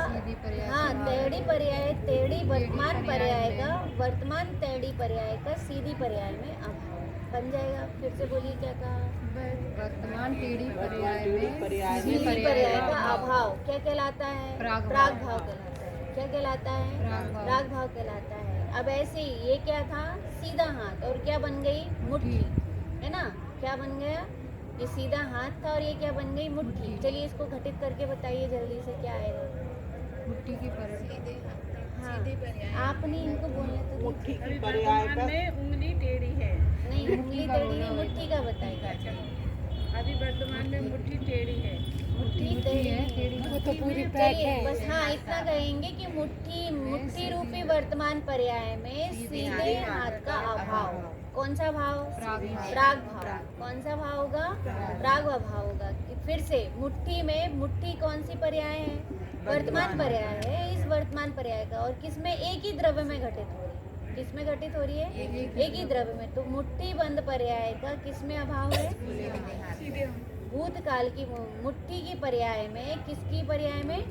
हाँ तेड़ी पर्याय, तेड़ी वर्तमान पर्याय का, वर्तमान तेड़ी पर्याय का सीधी पर्याय में अभाव बन जाएगा। फिर से बोलिए क्या कहा? वर्तमान टेढ़ी पर्याय में सीधी पर्याय का अभाव क्या कहलाता है? प्राग भाव। प्राग भाव कहलाता है। क्या कहलाता है? प्राग भाव। प्राग भाव कहलाता है। अब ऐसे ही ये क्या था? सीधा हाथ, और क्या बन गई? मुट्ठी, है ना? क्या बन गया? ये सीधा हाथ था और ये क्या बन गई? मुट्ठी। चलिए इसको घटित करके बताइए जल्दी से क्या आएगा। मुट्ठी की पर्याय। हाँ, आपने इनको बोलने तो मुट्ठी दीजिए। की पर्याय का उंगली टेढ़ी है। नहीं, उंगली टेढ़ी है, मुट्ठी का बताइएगा। अभी वर्तमान में मुट्ठी टेढ़ी है। मुट्ठी टेढ़ी है, है। टेढ़ी वो तो पूरी पैक चलिए है। बस हाँ इतना कहेंगे कि मुट्ठी रूपी वर्तमान पर्याय में सीधे हाथ का अभाव। कौन सा भाव? प्राग भाव। प्राग भाव। कौन सा भाव होगा? प्राग भाव होगा। फिर से मुट्ठी में, मुट्ठी कौन सी पर्याय है? वर्तमान पर्याय है। इस वर्तमान पर्याय का, और किसमें? एक ही द्रव्य में घटित हो रही है। किसमें घटित हो रही है? एक ही द्रव्य में। तो मुट्ठी बंद पर्याय का किसमें अभाव है? भूतकाल की मुट्ठी की पर्याय में, किसकी पर्याय में?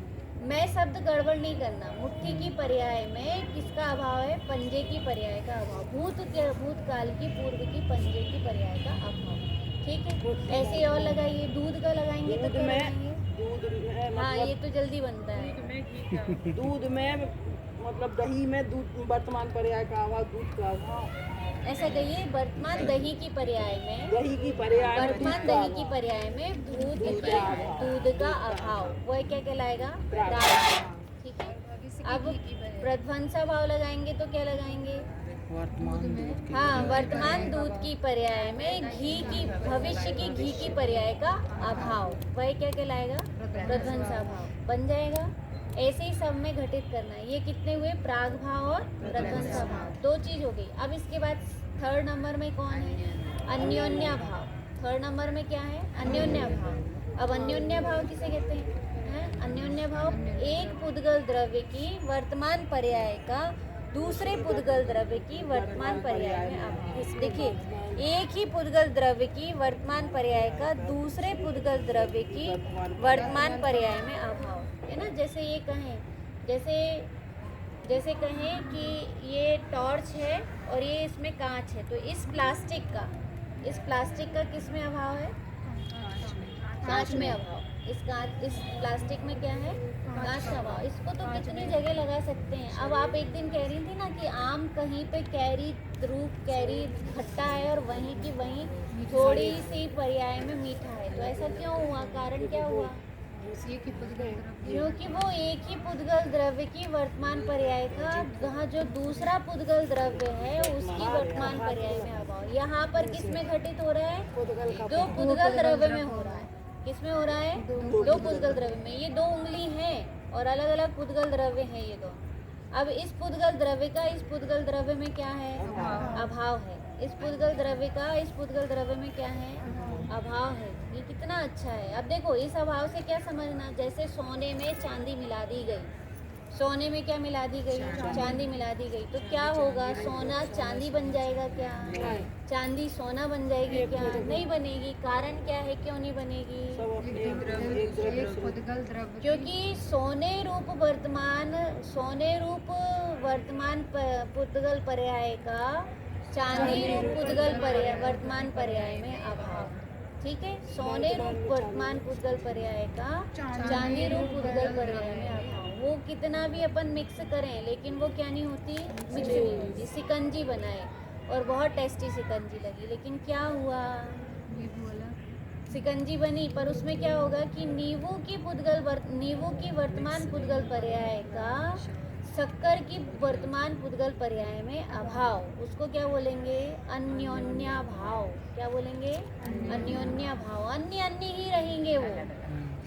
मैं शब्द गड़बड़ नहीं करना। मुट्ठी की पर्याय में किसका अभाव है? पंजे की पर्याय का अभाव। भूतकाल की, पूर्व की, पंजे की पर्याय का अभाव। ठीक है, ऐसे और लगाइए। दूध का लगाएंगे तो क्या लगाएंगे? दूध में हाँ, ये मतलब तो जल्दी बनता है। दूध में मतलब दही में दूध वर्तमान पर्याय का अभाव, दूध का अभाव। ऐसा कहिए, वर्तमान दही की पर्याय में, दही की पर्याय में वर्तमान दूध का दही की अभाव। पर्याय में दूध दूध का अभाव, वह क्या कहलाएगा? प्राग प्राग भाव। ठीक है, अब प्रध्वंसा भाव लगाएंगे तो क्या लगाएंगे? हाँ, वर्तमान दूध की पर्याय में घी की, भविष्य की घी की पर्याय का अभाव, वह क्या कहलाएगा? प्रध्वंसा भाव बन जाएगा। ऐसे ही सब में घटित करना है। ये कितने हुए? प्राग भाव और प्रध्वंसा भाव, दो चीज हो गई। अब इसके बाद थर्ड नंबर में कौन है? अन्योन्या भाव। थर्ड नंबर में क्या है? अन्योन्या भाव। अब अन्योन्या भाव किसे कहते हैं? अन्योन्या भाव एक पुद्गल द्रव्य की वर्तमान पर्याय का दूसरे पुद्गल द्रव्य की वर्तमान पर्याय में अभाव। देखिए, एक ही पुद्गल द्रव्य की वर्तमान पर्याय का दूसरे पुद्गल द्रव्य की वर्तमान पर्याय में अभाव, है ना? जैसे ये कहें, जैसे कहें कि ये टॉर्च है और ये इसमें कांच है, तो इस प्लास्टिक का किस में अभाव है? कांच में अभाव। इस प्लास्टिक में क्या है? कांच का अभाव। इसको तो कितनी जगह लगा सकते हैं। अब आप एक दिन कह रही थी ना कि आम कहीं पे कैरी खट्टा है और वहीं की वहीं थोड़ी सी पर्याय में मीठा है, तो ऐसा क्यों हुआ? कारण क्या हुआ? क्योंकि वो एक ही पुद्गल द्रव्य की वर्तमान पर्याय का, वहाँ जो दूसरा पुद्गल द्रव्य है उसकी वर्तमान पर्याय में अभाव। यहाँ पर किस में घटित हो रहा है? दो पुद्गल द्रव्य में हो रहा है। किस में हो रहा है? दो पुद्गल द्रव्य में। ये दो उंगली हैं और अलग अलग पुद्गल द्रव्य हैं ये दो। अब इस पुद्गल द्रव्य का इस पुद्गल द्रव्य में क्या है? अभाव है। इस पुद्गल द्रव्य का इस पुद्गल द्रव्य में क्या है? अभाव है। ये कितना अच्छा है। अब देखो, इस अभाव से क्या समझना? जैसे सोने में चांदी मिला दी गई, सोने में क्या मिला दी गई? चांदी मिला दी गई, तो क्या होगा? सोना चांदी बन जाएगा क्या? चांदी सोना बन जाएगी क्या? नहीं बनेगी। कारण क्या है क्यों नहीं बनेगी? क्योंकि सोने रूप वर्तमान पुद्गल पर्याय का चांदी रूप पुद्गल पर्याय वर्तमान पर्याय में अभाव। ठीक है, सोने रूप वर्तमान पुद्गल पर्याय का चांदी रूप पुद्गल पर्याय में अभाव। वो कितना भी अपन मिक्स करें लेकिन वो क्या नहीं होती? मिक्स नहीं होती। सिकंजी बनाए और बहुत टेस्टी सिकंजी लगी, लेकिन क्या हुआ? सिकंजी बनी पर उसमें क्या होगा कि नींबू की वर्तमान पुद्गल पर्याय का शक्कर की वर्तमान पुद्गल पर्याय में अभाव, उसको क्या बोलेंगे? अन्योन्या भाव। क्या बोलेंगे? अन्योन्या भाव। अन्य ही रहेंगे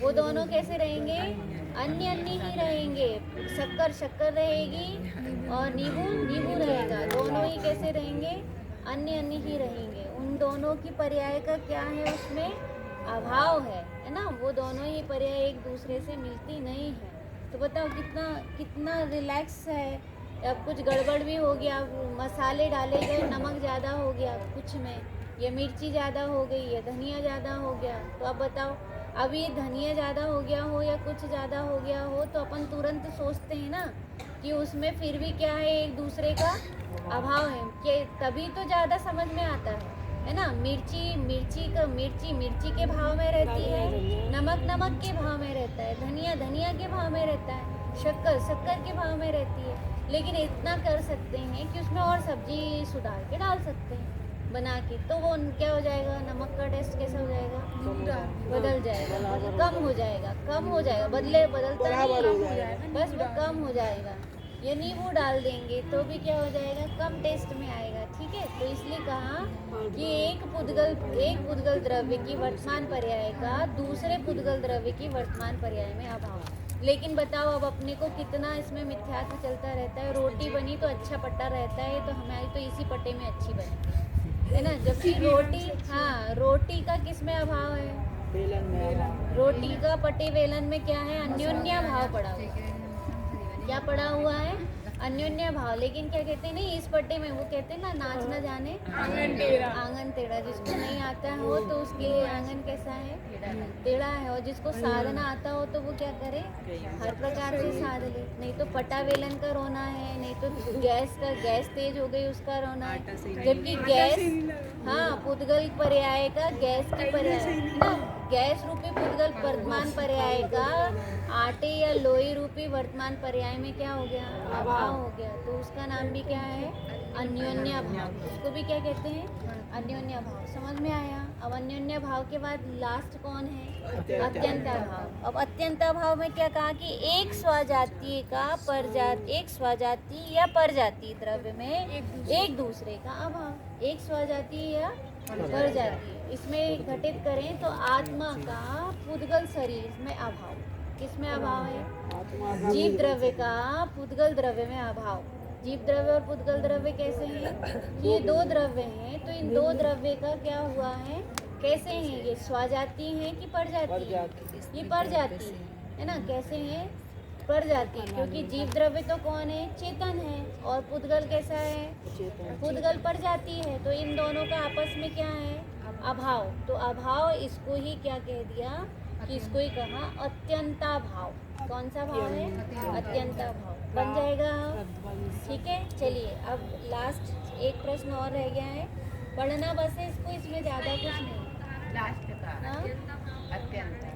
वो दोनों कैसे रहेंगे? अन्य ही रहेंगे। शक्कर रहेगी और नींबू रहेगा। दोनों ही कैसे रहेंगे? अन्य ही रहेंगे। उन दोनों की पर्याय का क्या है? उसमें अभाव है ना? वो दोनों ही पर्याय एक दूसरे से मिलती नहीं है। तो बताओ कितना रिलैक्स है अब कुछ गड़बड़ भी हो गया, मसाले डाले गए, नमक ज़्यादा हो गया कुछ में, ये मिर्ची ज़्यादा हो गई, ये धनिया ज़्यादा हो गया, तो अब बताओ, अब ये धनिया ज़्यादा हो गया हो या कुछ ज़्यादा हो गया हो तो अपन तुरंत सोचते हैं ना कि उसमें फिर भी क्या है, एक दूसरे का अभाव है, कि तभी तो ज़्यादा समझ में आता है ना। मिर्ची के भाव में रहती है, नमक के भाव में रहता है, धनिया के भाव में रहता है, शक्कर के भाव में रहती है। लेकिन इतना कर सकते हैं कि उसमें और सब्जी सुधार के डाल सकते हैं बना के, तो वो क्या हो जाएगा, नमक का टेस्ट कैसा हो जाएगा, बदल जाएगा, कम हो जाएगा, बदलता नहीं, बस वो कम हो जाएगा। ये नींबू डाल देंगे तो भी क्या हो जाएगा, कम टेस्ट में आएगा। ठीक है, तो इसलिए कहा कि एक पुद्गल द्रव्य की वर्तमान पर्याय का दूसरे पुद्गल द्रव्य की वर्तमान पर्याय में अभाव। लेकिन बताओ अब अपने को कितना इसमें मिथ्यात्व चलता रहता है। रोटी बनी तो अच्छा पट्टा रहता है, तो हमारी तो इसी पट्टे में अच्छी बनी है ना, जबकि रोटी का किस में अभाव है, बेलन में। रोटी का पट्टे वेलन में क्या है, अन्योन्या भाव पड़ा हुआ है। क्या पड़ा हुआ है, अन्योन्या भाव। लेकिन क्या कहते हैं, नहीं इस पट्टे में वो कहते हैं ना, नाच न जाने आंगन टेढ़ा। जिसको नहीं आता हो तो उसके लिए आंगन कैसा है, टेढ़ा है, और जिसको साधना आता हो तो वो क्या करे, हर प्रकार से साध ले। नहीं तो पटा वेलन का रोना है, नहीं तो गैस तेज हो गई उसका रोना है। जबकि पुद्गल पर्याय का गैस की पर्याय ना, गैस रूपी पुद्गल वर्तमान पर्याय का आटे या लोई रूपी वर्तमान पर्याय में क्या हो गया, अभाव हो गया। तो उसका नाम भी क्या है, अन्योन्या भाव। उसको भी क्या कहते हैं, अन्योन्या भाव। समझ में आया। अब अन्योन्या भाव के बाद लास्ट कौन है, अत्यंता भाव। अब अत्यंता भाव में क्या कहा कि एक स्वजातीय या परजातीय द्रव्य में एक दूसरे का अभाव। एक स्वजातीय या परजातीय, इसमें घटित करें तो आत्मा का पुद्गल शरीर में अभाव। किसमें अभाव है, जीव द्रव्य का पुद्गल द्रव्य में अभाव। जीव द्रव्य और पुद्गल द्रव्य कैसे हैं, ये दो द्रव्य हैं, तो इन दो द्रव्य का क्या हुआ है, कैसे हैं, ये स्वजाती हैं कि परजाती हैं, ये परजाती है ना। कैसे हैं, परजाती, क्योंकि जीव द्रव्य तो कौन है, चेतन है, और पुद्गल कैसा है, पुद्गल परजाती है। तो इन दोनों का आपस में क्या है, अभाव। तो अभाव इसको ही क्या कह दिया, कि इसको ही कहा अत्यंता भाव। कौन सा भाव है, अत्यंता भाव बन जाएगा। ठीक है, चलिए अब लास्ट एक प्रश्न और रह गया है, पढ़ना बस है इसको, इसमें ज़्यादा कुछ नहीं। लास्ट का हाँ? अत्यंत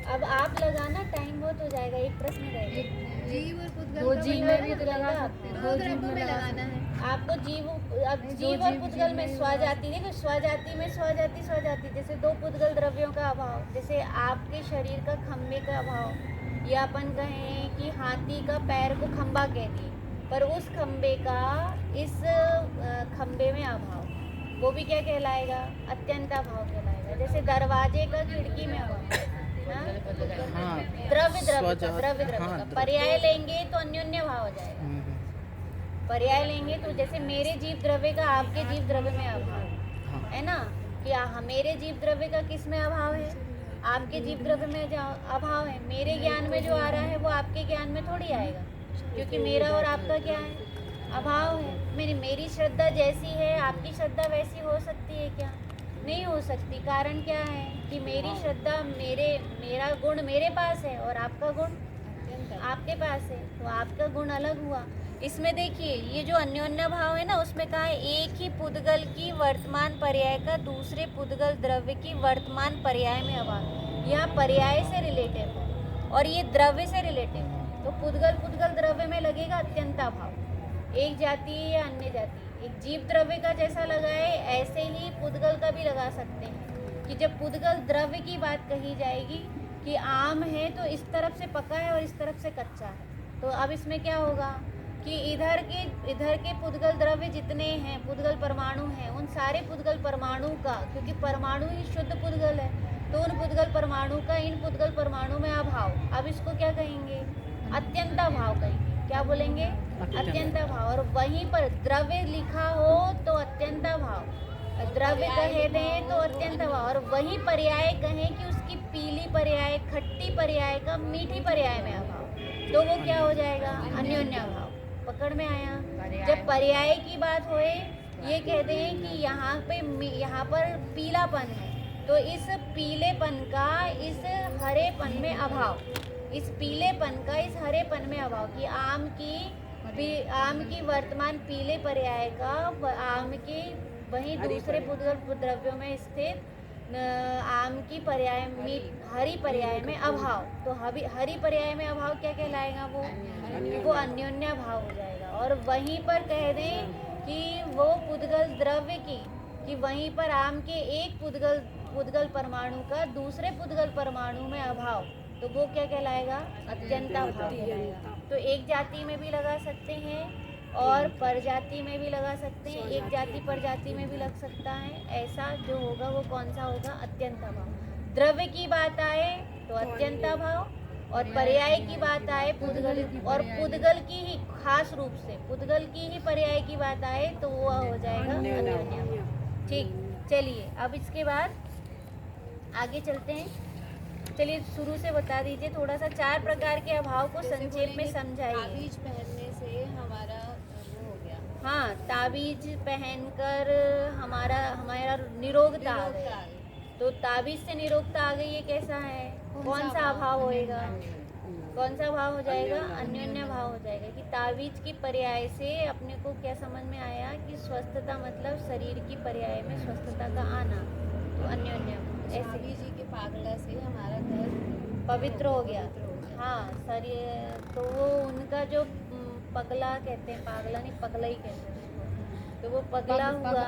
अब आप लगाना, टाइम बहुत हो जाएगा, एक प्रश्न रहेगा। जीव और पुद्गल दो का जीव बनाना और है, पुद्गल का दो द्रव्यों में लगाना है। आपको जीव और पुद्गल में स्वजाति, देखो स्वजाति में स्वजाति जैसे दो पुद्गल द्रव्यों का अभाव, जैसे आपके शरीर का खंबे का अभाव, या अपन कहें कि हाथी का पैर को खंबा कह दिए, पर उस खंबे का इस खंबे में अभाव, वो भी क्या कहलाएगा, अत्यंता भाव कहलाएगा। जैसे दरवाजे का खिड़की में अभाव, द्रव्य का पर्याय लेंगे तो अन्योन्य भाव हो जाएगा। पर्याय लेंगे तो जैसे मेरे जीव द्रव्य का आपके जीव द्रव्य में अभाव है ना, कि मेरे जीव द्रव्य का किस में अभाव है, आपके जीव द्रव्य में अभाव है। मेरे ज्ञान में जो आ रहा है वो आपके ज्ञान में थोड़ी आएगा, क्योंकि मेरा और आपका क्या है, अभाव है। मेरी श्रद्धा जैसी है आपकी श्रद्धा वैसी हो सकती है क्या, नहीं हो सकती। कारण क्या है कि मेरी श्रद्धा, मेरा गुण मेरे पास है और आपका गुण आपके पास है, तो आपका गुण अलग हुआ। इसमें देखिए ये जो अन्योन्य भाव है ना, उसमें कहा है एक ही पुद्गल की वर्तमान पर्याय का दूसरे पुद्गल द्रव्य की वर्तमान पर्याय में अभाव। यहाँ पर्याय से रिलेटिव है और ये द्रव्य से रिलेटिव है, तो पुद्गल द्रव्य में लगेगा अत्यंता भाव। एक जाति या अन्य जाति, एक जीव द्रव्य का जैसा लगाए ऐसे ही पुद्गल का भी लगा सकते हैं, कि जब पुद्गल द्रव्य की बात कही जाएगी कि आम है तो इस तरफ से पका है और इस तरफ से कच्चा है, तो अब इसमें क्या होगा कि इधर के पुद्गल द्रव्य जितने हैं, पुद्गल परमाणु हैं, उन सारे पुद्गल परमाणु का, क्योंकि परमाणु ही शुद्ध पुद्गल है, तो उन पुद्गल परमाणु का इन पुद्गल परमाणु में अभाव। अब इसको क्या कहेंगे, अत्यंता भाव कहेंगे। क्या बोलेंगे, अत्यंता भाव। और वहीं पर द्रव्य लिखा हो तो अत्यंता भाव, द्रव्य कहे दें तो अत्यंत भाव, और वही पर्याय कहें कि उसकी पीली पर्याय, खट्टी पर्याय का मीठी पर्याय में अभाव। तो वो क्या हो जाएगा? अन्योन्या भाव। पकड़ में आया? जब पर्याय की बात होए, ये कहते हैं कि यहाँ पर पीलापन है, तो इस पीलेपन का इस हरेपन में अभाव, इस पीलेपन का इस हरेपन में अभाव कि आम की वर्तमान पीले पर्याय का आम की वहीं दूसरे पुद्गल द्रव्यों में स्थित आम की पर्याय हरि पर्याय में अभाव, तो हरि पर्याय में अभाव क्या कहलाएगा? वो अन्योन्या भाव हो जाएगा। और वहीं पर कह दें कि वो पुद्गल द्रव्य कि वहीं पर आम के एक पुद्गल परमाणु का दूसरे पुद्गल परमाणु में अभाव, तो वो क्या कहलाएगा? अत्यंता भाव कहलाएगा। तो एक जाति में भी लगा सकते हैं और परजाति में भी लगा सकते हैं, एक जाति परजाति में भी लग सकता है। ऐसा जो होगा वो कौन सा होगा? अत्यंता भाव। द्रव्य की बात आए तो अत्यंता भाव, और पर्याय की बात आए पुद्गल, और पुद्गल की ही खास रूप से पुद्गल की ही पर्याय की बात आए तो वो हो जाएगा अन्योन्या भाव। ठीक, चलिए अब इसके बाद आगे चलते हैं। चलिए शुरू से बता दीजिए थोड़ा सा, 4 प्रकार के अभाव को संक्षेप में समझाइए। ताबीज पहनने से हमारा वो हो गया। हाँ, ताबीज पहनकर हमारा निरोगता आ गई, तो ताबीज से निरोगता आ गई, ये कैसा है? कौन सा अभाव होएगा? कौन सा भाव हो जाएगा? अन्योन्या भाव हो जाएगा। कि ताबीज की पर्याय से अपने को क्या समझ में आया कि स्वस्थता मतलब शरीर की पर्याय में स्वस्थता का आना, तो अन्योन्या भाव। स्वामी जी के पागला से हमारा घर पवित्र हो गया। हाँ, शरीर तो वो उनका जो पगला कहते हैं, पागला नहीं पगला ही कहते हैं उसको, तो वो पगला हुआ।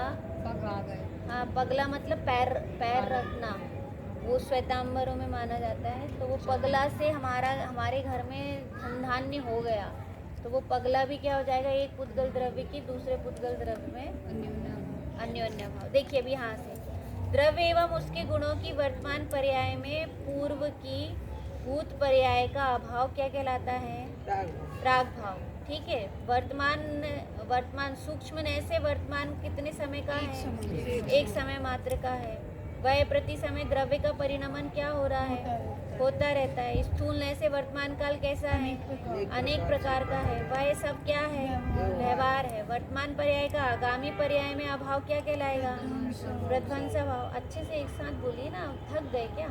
हाँ, पगला मतलब पैर रखना, वो श्वेतांबरों में माना जाता है। तो वो पगला से हमारे घर में धनधान्य हो गया, तो वो पगला भी क्या हो जाएगा? एक पुद्गल द्रव्य की दूसरे पुद्गल द्रव्य में अन्योन्या भाव। देखिए अभी यहाँ से द्रव्य एवं उसके गुणों की वर्तमान पर्याय में पूर्व की भूत पर्याय का अभाव क्या कहलाता है? प्राग भाव। ठीक है, वर्तमान सूक्ष्म नय से वर्तमान कितने समय का है? एक समय मात्र का है। वह प्रति समय द्रव्य का परिणमन क्या हो रहा है? होता रहता है। स्थूल नय से वर्तमान काल कैसा है? अनेक प्रकार का है। वह सब क्या है? व्यवहार है। वर्तमान पर्याय का आगामी पर्याय में अभाव क्या कहलाएगा? प्रध्वंस भाव। अच्छे से एक साथ बोलिए ना, थक गए क्या?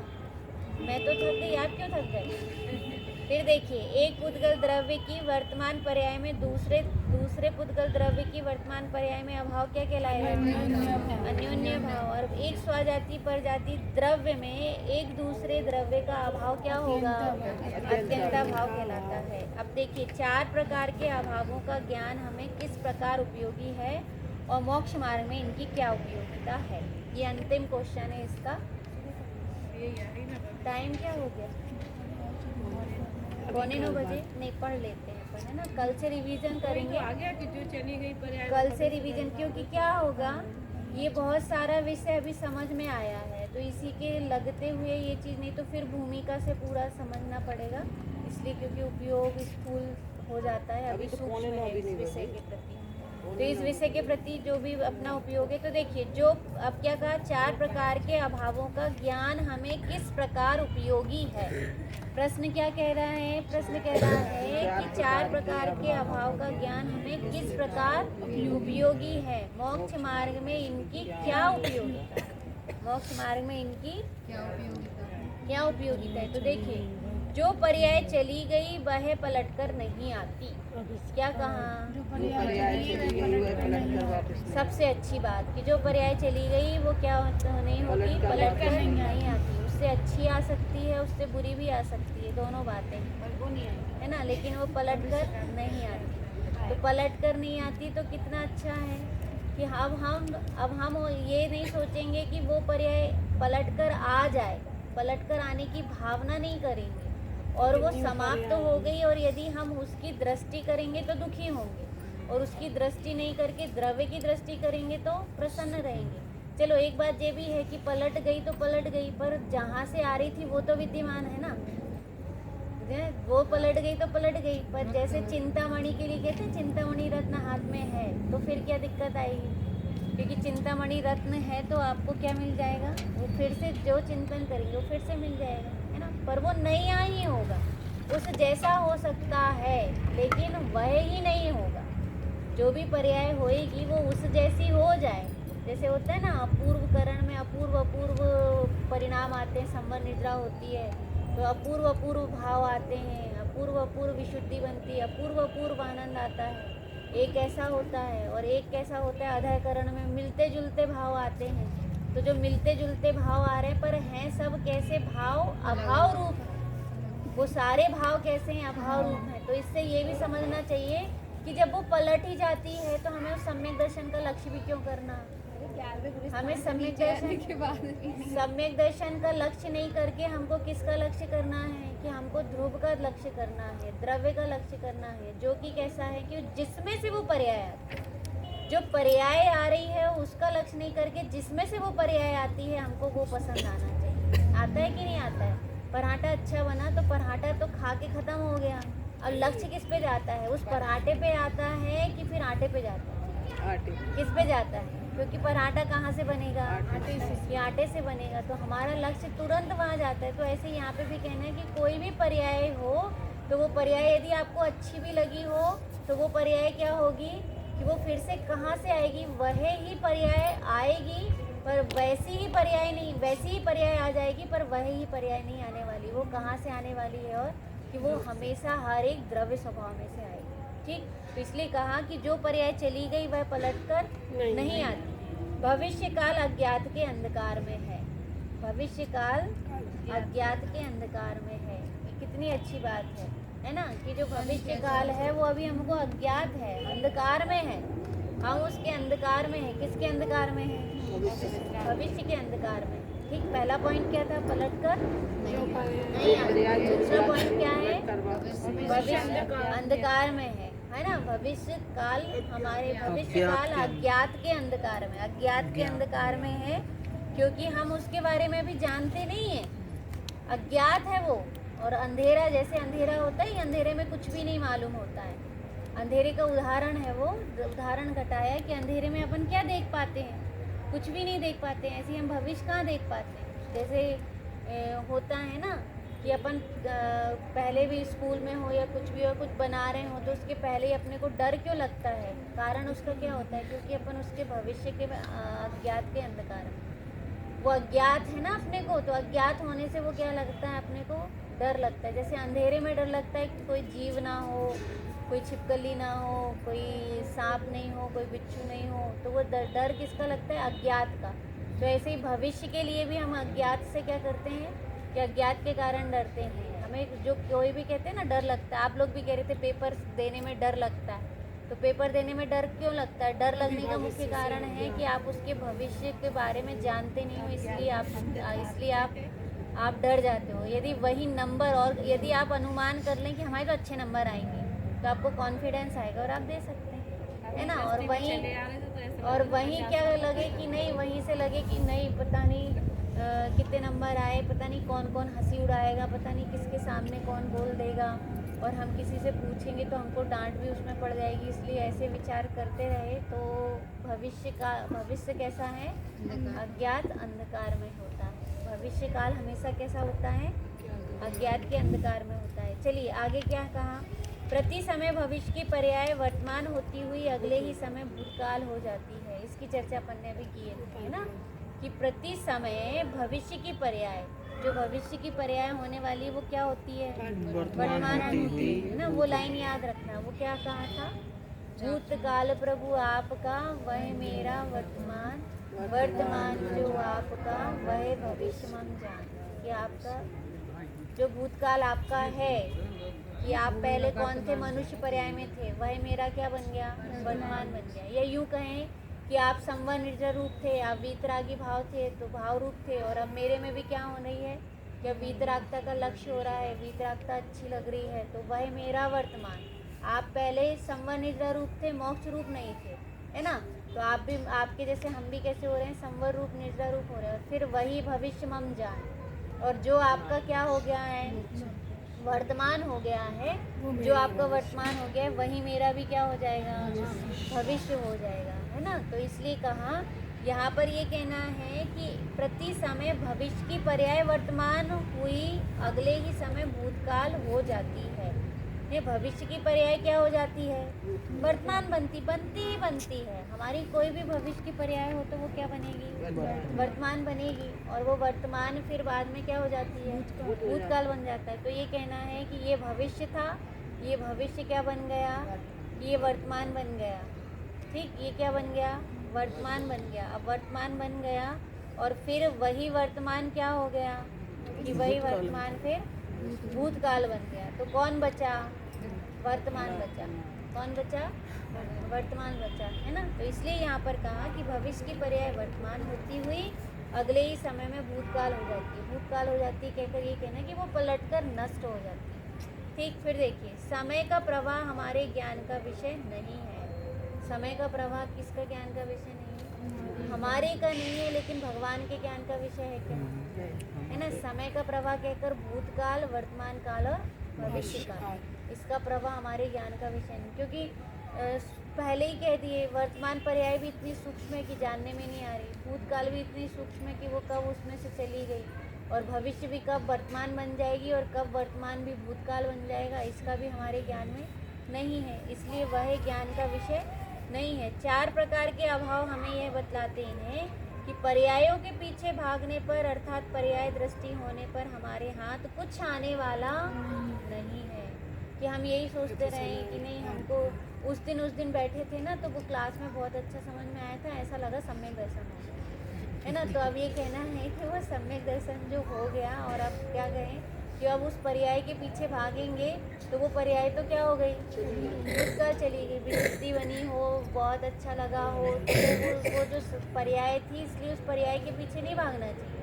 मैं तो थक गई, आप क्यों थक गए? फिर देखिए, एक पुद्गल द्रव्य की वर्तमान पर्याय में दूसरे पुद्गल द्रव्य की वर्तमान पर्याय में अभाव क्या कहलाएगा? अन्योन्य भाव। और एक स्वजाति परजाति द्रव्य में एक दूसरे द्रव्य का अभाव क्या होगा? अत्यंता भाव कहलाता है। अब देखिए, 4 प्रकार के अभावों का ज्ञान हमें किस प्रकार उपयोगी है और मोक्ष मार्ग में इनकी क्या उपयोगिता है, ये अंतिम क्वेश्चन है इसका। टाइम क्या हो गया? 9:15 बजे। नहीं, पढ़ लेते हैं अपन, है ना? कल से रिवीजन करेंगे। आ गया कि जो चली गई पर्याय कल से रिवीजन, क्योंकि क्या होगा, ये बहुत सारा विषय अभी समझ में आया है, तो इसी के लगते हुए ये चीज़, नहीं तो फिर भूमिका से पूरा समझना पड़ेगा, इसलिए क्योंकि उपयोग स्थूल हो जाता है अभी सूक्ष्म है इस विषय के प्रति। तो इस विषय के प्रति जो भी अपना उपयोग है, तो देखिए, जो अब क्या कहा, 4 प्रकार के अभावों का ज्ञान हमें किस प्रकार उपयोगी है। प्रश्न क्या कह रहा है? प्रश्न कह रहा है कि 4 प्रकार के अभाव का ज्ञान हमें किस प्रकार उपयोगी है, मोक्ष मार्ग में इनकी क्या उपयोगिता है, मोक्ष मार्ग में इनकी क्या उपयोगिता है। तो देखिए, जो पर्याय चली गई वह पलटकर नहीं आती। क्या कहा? सबसे अच्छी बात कि जो पर्याय चली गई वो क्या नहीं होगी? पलटकर नहीं आती। उससे अच्छी आ सकती है, उससे बुरी भी आ सकती है, दोनों बातें, है ना? लेकिन वो पलटकर नहीं आती। तो पलटकर नहीं आती तो कितना अच्छा है कि अब हम ये नहीं सोचेंगे कि वो पर्याय पलटकर आ जाए, पलटकर आने की भावना नहीं करेंगे और वो समाप्त हो गई, और यदि हम उसकी दृष्टि करेंगे तो दुखी होंगे, और उसकी दृष्टि नहीं करके द्रव्य की दृष्टि करेंगे तो प्रसन्न रहेंगे। चलो, एक बात ये भी है कि पलट गई तो पलट गई, पर जहाँ से आ रही थी वो तो विद्यमान है ना, वो पलट गई तो पलट गई। पर जैसे चिंतामणि के लिए कहते हैं चिंतामणि रत्न हाथ में है, तो फिर क्या दिक्कत आएगी? क्योंकि चिंतामणि रत्न है तो आपको क्या मिल जाएगा? वो फिर से जो चिंतन करेंगे वो फिर से मिल जाएगा, है ना? पर वो नया ही होगा, उस जैसा हो सकता है, लेकिन वह ही नहीं होगा। जो भी पर्याय होएगी वो उस जैसी हो जाए। जैसे होता है ना, अपूर्वकरण में अपूर्व अपूर्व परिणाम आते हैं, संवर निद्रा होती है तो अपूर्व अपूर्व भाव आते हैं, अपूर्व अपूर्व विशुद्धि बनती है, अपूर्व अपूर्व आनंद आता है। एक ऐसा होता है और एक कैसा होता है, अधःकरण में मिलते जुलते भाव आते हैं। तो जो मिलते जुलते भाव आ रहे हैं, पर हैं सब कैसे भाव? अभाव रूप है। वो सारे भाव कैसे हैं? अभाव रूप है। तो इससे ये भी समझना चाहिए कि जब वो पलट ही जाती है तो हमें उस सम्यक दर्शन का लक्ष्य भी क्यों करना? हमें सम्यक दर्शन का लक्ष्य नहीं करके हमको किसका लक्ष्य करना है? कि हमको ध्रुव का लक्ष्य करना है, द्रव्य का लक्ष्य करना है, जो कि कैसा है कि जिसमें से वो पर्याय आती है। जो पर्याय आ रही है उसका लक्ष्य नहीं करके जिसमें से वो पर्याय आती है हमको वो पसंद आना चाहिए। आता है कि नहीं आता है? पराठा अच्छा बना तो पराठा तो खा के खत्म हो गया। अब लक्ष्य किस पे जाता है? उस पराठे पे आता है कि फिर आटे पे जाता है? आटे। किस पे जाता है? क्योंकि पराठा कहाँ से बनेगा? आटे से बनेगा। तो हमारा लक्ष्य तुरंत वहाँ जाता है। तो ऐसे यहाँ पे भी कहना है कि कोई भी पर्याय हो तो वो पर्याय यदि आपको अच्छी भी लगी हो तो वो पर्याय क्या होगी कि वो फिर से कहाँ से आएगी? वह ही पर्याय आएगी, पर वैसी ही पर्याय नहीं, वैसी ही पर्याय आ जाएगी, पर वह ही पर्याय नहीं आने वाली। वो कहाँ से आने वाली है? और कि वो हमेशा हर एक द्रव्य स्वभाव में से आएगी। ठीक, तो इसलिए कहा कि जो पर्याय चली गई वह पलटकर नहीं आती। भविष्य काल अज्ञात के अंधकार में है। भविष्य काल अज्ञात के अंधकार में है। ये कितनी अच्छी बात है ना? कि जो भविष्य काल है वो अभी हमको अज्ञात है, अंधकार में है। हम उसके अंधकार में है। किसके अंधकार में है? भविष्य के अंधकार में। ठीक, पहला पॉइंट क्या था? पलटकर नहीं आती। दूसरा पॉइंट क्या है? भविष्य अंधकार में है ना? भविष्य काल हमारे भविष्य काल अज्ञात के अंधकार में, अज्ञात के अंधकार में है, क्योंकि हम उसके बारे में भी जानते नहीं है। अज्ञात है वो। और अंधेरा, जैसे अंधेरा होता है, अंधेरे में कुछ भी नहीं मालूम होता है। अंधेरे का उदाहरण है वो, उदाहरण घटाया कि अंधेरे में अपन क्या देख पाते हैं? कुछ भी नहीं देख पाते हैं। ऐसे हम भविष्य कहाँ देख पाते हैं? जैसे होता है ना कि अपन पहले भी स्कूल में हो या कुछ भी हो, कुछ बना रहे हो तो उसके पहले ही अपने को डर क्यों लगता है? कारण उसका क्या होता है? क्योंकि अपन उसके भविष्य के अज्ञात के अंधकार में, वो अज्ञात है ना अपने को, तो अज्ञात होने से वो क्या लगता है? अपने को डर लगता है। जैसे अंधेरे में डर लगता है कि कोई जीव ना हो, कोई छिपकली ना हो, कोई सांप नहीं हो, कोई बिच्छू नहीं हो, तो वो डर किसका लगता है? अज्ञात का। तो ऐसे ही भविष्य के लिए भी हम अज्ञात से क्या करते हैं कि अज्ञात के कारण डरते हैं। हमें जो कोई भी कहते हैं ना डर लगता है, आप लोग भी कह रहे थे पेपर देने में डर लगता है, तो पेपर देने में डर क्यों लगता है? डर लगने का मुख्य कारण है कि आप उसके भविष्य के बारे में जानते नहीं हो, इसलिए आप डर जाते हो। यदि वही नंबर, और यदि आप अनुमान कर लें कि हमारे तो अच्छे नंबर आएंगे, तो आपको कॉन्फिडेंस आएगा और आप दे सकते हैं, है ना? और वहीं क्या लगे कि नहीं, वहीं से लगे कि नहीं, पता नहीं कितने नंबर आए, पता नहीं कौन कौन हंसी उड़ाएगा, पता नहीं किसके सामने कौन बोल देगा, और हम किसी से पूछेंगे तो हमको डांट भी उसमें पड़ जाएगी। इसलिए ऐसे विचार करते रहे तो भविष्य कैसा है? अज्ञात अंधकार में होता है। भविष्य काल हमेशा कैसा होता है? अज्ञात के अंधकार में होता है। चलिए आगे क्या कहा? प्रति समय भविष्य की पर्याय वर्तमान होती हुई अगले ही समय भूतकाल हो जाती है। इसकी चर्चा अपन ने अभी की है ना, कि प्रति समय भविष्य की पर्याय, जो भविष्य की पर्याय होने वाली वो क्या होती है? वर्तमान होती है ना। वो लाइन याद रखना। वो क्या कहा था? भूतकाल प्रभु आपका, वह मेरा वर्तमान, वर्तमान जो आपका वह भविष्य मम जान। कि आपका जो भूतकाल आपका है, कि आप पहले कौन थे? मनुष्य पर्याय में थे, वह मेरा क्या बन गया? वर्तमान बन गया। या यूँ कहें कि आप संवर निर्जर रूप थे, आप वीतरागी भाव थे तो भाव रूप थे, और अब मेरे में भी क्या हो रही है? जब वीतरागता का लक्ष्य हो रहा है, वीतरागता अच्छी लग रही है, तो वह मेरा वर्तमान। आप पहले संवर निर्जर रूप थे, मोक्ष रूप नहीं थे, है ना? तो आप भी, आपके जैसे हम भी कैसे हो रहे हैं? संवर रूप, निर्जर रूप हो रहे हैं। और फिर वही भविष्य मम जान, और जो आपका क्या हो गया है? वर्तमान हो गया है। जो आपका वर्तमान हो गया है वही मेरा भी क्या हो जाएगा? भविष्य हो जाएगा, है ना? तो इसलिए कहा यहाँ पर ये कहना है कि प्रति समय भविष्य की पर्याय वर्तमान हुई अगले ही समय भूतकाल हो जाती है। ये भविष्य की पर्याय क्या हो जाती है? वर्तमान बनती है। हमारी कोई भी भविष्य की पर्याय हो तो वो क्या बनेगी? वर्तमान बनेगी। और वो वर्तमान फिर बाद में क्या हो जाती है? भूतकाल बन जाता है। तो ये कहना है कि ये भविष्य था, ये भविष्य क्या बन गया? ये वर्तमान बन गया। ठीक, ये क्या बन गया? वर्तमान बन गया। अब वर्तमान बन गया और फिर वही वर्तमान क्या हो गया कि वही वर्तमान फिर भूतकाल बन गया। तो कौन बचा? वर्तमान बचा। कौन बचा? वर्तमान बचा, है ना। तो इसलिए यहाँ पर कहा कि भविष्य की पर्याय वर्तमान होती हुई अगले ही समय में भूतकाल हो जाती है। भूतकाल हो जाती है कहकर ये कहना कि वो पलटकर नष्ट हो जाती है। ठीक, फिर देखिए, समय का प्रवाह हमारे ज्ञान का विषय नहीं है। समय का प्रवाह किसका ज्ञान का विषय नहीं है? हमारे का नहीं है, लेकिन भगवान के ज्ञान का विषय है क्या? है ना। समय का प्रवाह कहकर भूतकाल, वर्तमान काल और भविष्य काल, इसका प्रवाह हमारे ज्ञान का विषय नहीं। क्योंकि पहले ही कह दिए, वर्तमान पर्याय भी इतनी सूक्ष्म है कि जानने में नहीं आ रही, भूतकाल भी इतनी सूक्ष्म है कि वो कब उसमें से चली गई, और भविष्य भी कब वर्तमान बन जाएगी और कब वर्तमान भी भूतकाल बन जाएगा, इसका भी हमारे ज्ञान में नहीं है। इसलिए वह ज्ञान का विषय नहीं है। 4 प्रकार के अभाव हमें यह बतलाते हैं कि पर्यायों के पीछे भागने पर अर्थात पर्याय दृष्टि होने पर हमारे हाथ कुछ आने वाला नहीं है। कि हम यही सोचते रहे कि नहीं, हमको उस दिन बैठे थे ना, तो वो क्लास में बहुत अच्छा समझ में आया था, ऐसा लगा सम्यक दर्शन हो गया, है ना। तो अब ये कहना है कि वो सम्यक दर्शन जो हो गया, और अब क्या कहें कि अब उस पर्याय के पीछे भागेंगे तो वो पर्याय तो क्या हो गई? भूतकाल चली गई। विशुद्धि बनी हो, बहुत अच्छा लगा हो, तो वो जो पर्याय थी, इसलिए उस पर्याय के पीछे नहीं भागना चाहिए।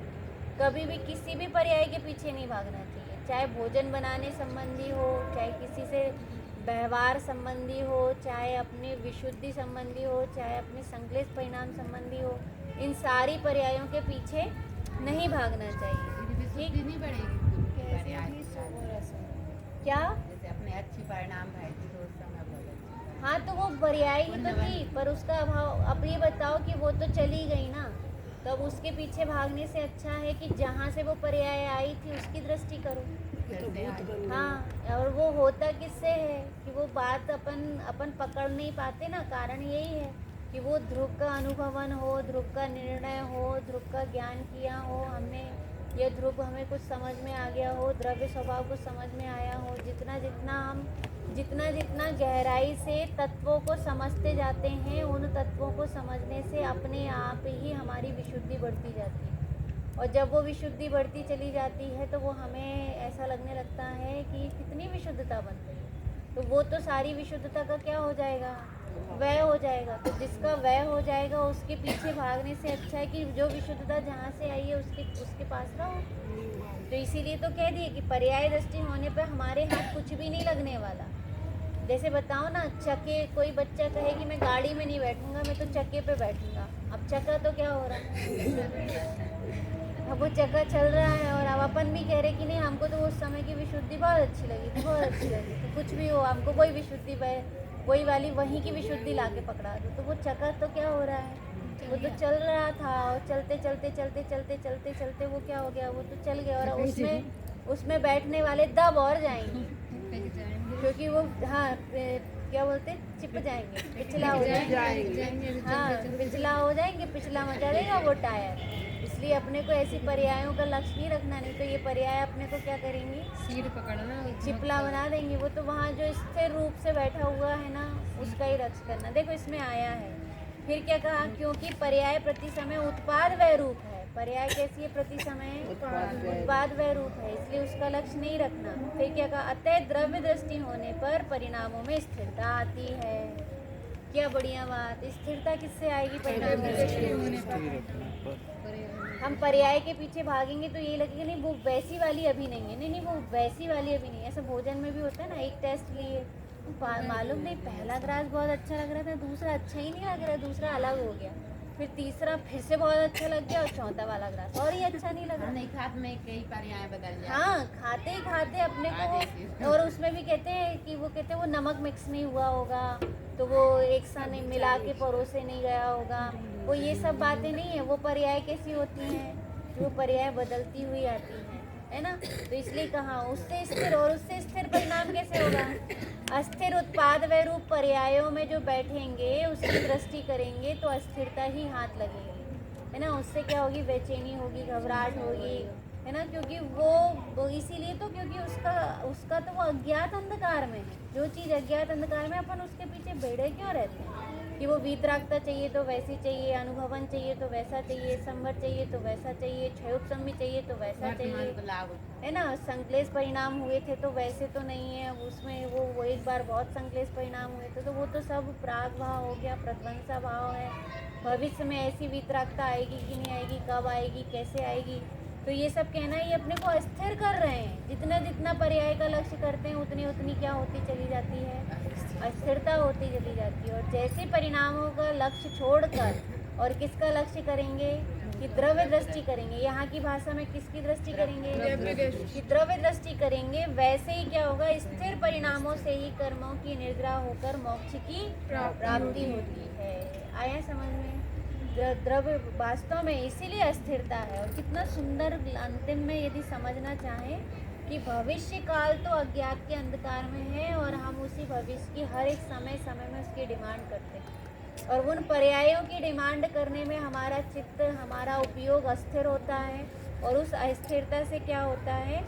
कभी भी किसी भी पर्याय के पीछे नहीं भागना चाहिए, चाहे भोजन बनाने संबंधी हो, चाहे किसी से व्यवहार संबंधी हो, चाहे अपनी विशुद्धि संबंधी हो, चाहे अपने संश्लेष परिणाम संबंधी हो, इन सारी पर्यायों के पीछे नहीं भागना चाहिए। ठीक, नहीं बढ़ेगी क्या? जैसे अपने अच्छी परिणाम भाई तो उस समय बोले। हाँ, तो वो पर्याय ही तो थी, पर उसका अभाव। अब ये बताओ कि वो तो चली गई ना, तो अब उसके पीछे भागने से अच्छा है कि जहाँ से वो पर्याय आई थी उसकी दृष्टि करो। हाँ, और वो होता किससे है कि वो बात अपन पकड़ नहीं पाते ना। कारण यही है कि वो ध्रुव का अनुभवन हो, ध्रुव का निर्णय हो, ध्रुव का ज्ञान किया हो हमने, ये ध्रुव हमें कुछ समझ में आ गया हो, द्रव्य स्वभाव कुछ समझ में आया हो। जितना गहराई से तत्वों को समझते जाते हैं, उन तत्वों को समझने से अपने आप ही हमारी विशुद्धि बढ़ती जाती है। और जब वो विशुद्धि बढ़ती चली जाती है तो वो हमें ऐसा लगने लगता है कि कितनी विशुद्धता बन गई, तो वो तो सारी विशुद्धता का क्या हो जाएगा? वह हो जाएगा। तो जिसका वह हो जाएगा उसके पीछे भागने से अच्छा है कि जो विशुद्धता जहाँ से आई है उसके पास रहो। तो इसीलिए तो कह दिए कि पर्याय दृष्टि होने पर हमारे हाथ कुछ भी नहीं लगने वाला। जैसे बताओ ना, चक्के, कोई बच्चा कहे कि मैं गाड़ी में नहीं बैठूंगा, मैं तो चक्के पे बैठूंगा। अब चक्का तो क्या हो रहा है? अब वो चक्का चल रहा है, और अब अपन भी कह रहे कि नहीं, हमको तो उस समय की विशुद्धि बहुत अच्छी लगी थी, बहुत अच्छी लगी। तो कुछ भी हो, हमको कोई विशुद्धि वही वाली वहीं की विशुद्धि लाके पकड़ा दो, तो वो चक्कर तो क्या हो रहा है? वो तो चल रहा था, और चलते वो क्या हो गया? वो तो चल गया, और उसमें बैठने वाले दब और जाएंगे, क्योंकि वो, हाँ, क्या बोलते, चिप जाएंगे, पिछला हो जाएंगे। हाँ, पिछला हो जाएंगे, पिछला मचा देगा वो टायर। इसलिए अपने को ऐसी पर्यायों का लक्ष्य नहीं रखना, नहीं तो ये पर्याय अपने को क्या करेंगी? सीट पकड़ना, चिपला बना देंगे। वो तो वहाँ जो स्थिर रूप से बैठा हुआ है ना, उसका ही रक्ष करना। देखो इसमें आया है, फिर क्या कहा? क्योंकि पर्याय प्रति समय उत्पाद वह रूप है। पर्याय कैसी है? प्रति समय उत्पाद वह रूप है, इसलिए उसका लक्ष्य नहीं रखना। फिर क्या कहा? अतः द्रव्य दृष्टि होने पर परिणामों में स्थिरता आती है। क्या बढ़िया बात! स्थिरता किससे आएगी? परिणाम दृष्टि होने पर। हम पर्याय के पीछे भागेंगे तो ये लगेगा नहीं वो वैसी वाली अभी नहीं है, नहीं वो वैसी वाली अभी नहीं है। ऐसा भोजन में भी होता है ना, एक टेस्ट लिए मालूम नहीं, पहला ग्रास बहुत अच्छा लग रहा था, दूसरा अच्छा ही नहीं लग रहा, दूसरा अलग हो गया, फिर तीसरा फिर से बहुत अच्छा लग गया, और चौथा वाला ग्रास और ही अच्छा नहीं लगा। नहीं खाते में कई पर्याय बदल जाए। हाँ, खाते ही खाते अपने को, और उसमें भी कहते हैं कि वो कहते हैं वो नमक मिक्स नहीं हुआ होगा, तो वो एक साथ नहीं मिला के परोसे नहीं गया होगा, वो ये सब बातें नहीं है। वो पर्याय कैसी होती हैं, वो पर्याय बदलती हुई आती है ना। तो इसलिए कहा उससे स्थिर, और उससे स्थिर परिणाम कैसे होगा? अस्थिर उत्पाद व रूप पर्यायों में जो बैठेंगे उसकी दृष्टि करेंगे तो अस्थिरता ही हाथ लगेगी, है ना। उससे क्या होगी? बेचैनी होगी, घबराहट होगी, है ना। क्योंकि वो इसीलिए तो क्योंकि उसका तो वो अज्ञात अंधकार में है। जो चीज़ अज्ञात अंधकार में, अपन उसके पीछे बेड़े क्यों रहते हैं कि वो वीतरागता चाहिए तो वैसी चाहिए, अनुभवन चाहिए तो वैसा चाहिए, संवर चाहिए तो वैसा चाहिए, क्षयोपशमी चाहिए तो वैसा चाहिए, है ना। संक्लेश परिणाम हुए थे तो वैसे तो नहीं है उसमें, वो एक बार बहुत संक्लेश परिणाम हुए थे तो वो तो सब प्राग भाव हो गया, प्रध्वंसा भाव है। भविष्य में ऐसी वीतरागता आएगी कि नहीं आएगी, कब आएगी, कैसे आएगी, तो ये सब कहना ये अपने को अस्थिर कर रहे हैं। जितना जितना पर्याय का लक्ष्य करते हैं उतनी उतनी क्या होती चली जाती है? अस्थिरता होती चली जाती है। और जैसे परिणामों का लक्ष्य छोड़कर और किसका लक्ष्य करेंगे कि द्रव्य दृष्टि करेंगे, यहाँ की भाषा में किसकी दृष्टि करेंगे? कि द्रव्य दृष्टि करेंगे, वैसे ही क्या होगा? स्थिर परिणामों से ही कर्मों की निर्ग्रह होकर मोक्ष की प्राप्ति होती है। आया समझ में? द्रव्य वास्तव में इसीलिए अस्थिरता है। और कितना सुंदर अंतिम में यदि समझना चाहें कि भविष्य काल तो अज्ञात के अंधकार में है और हम उसी भविष्य की हर एक समय में उसकी डिमांड करते हैं, और उन पर्यायों की डिमांड करने में हमारा चित्त, हमारा उपयोग अस्थिर होता है। और उस अस्थिरता से क्या होता है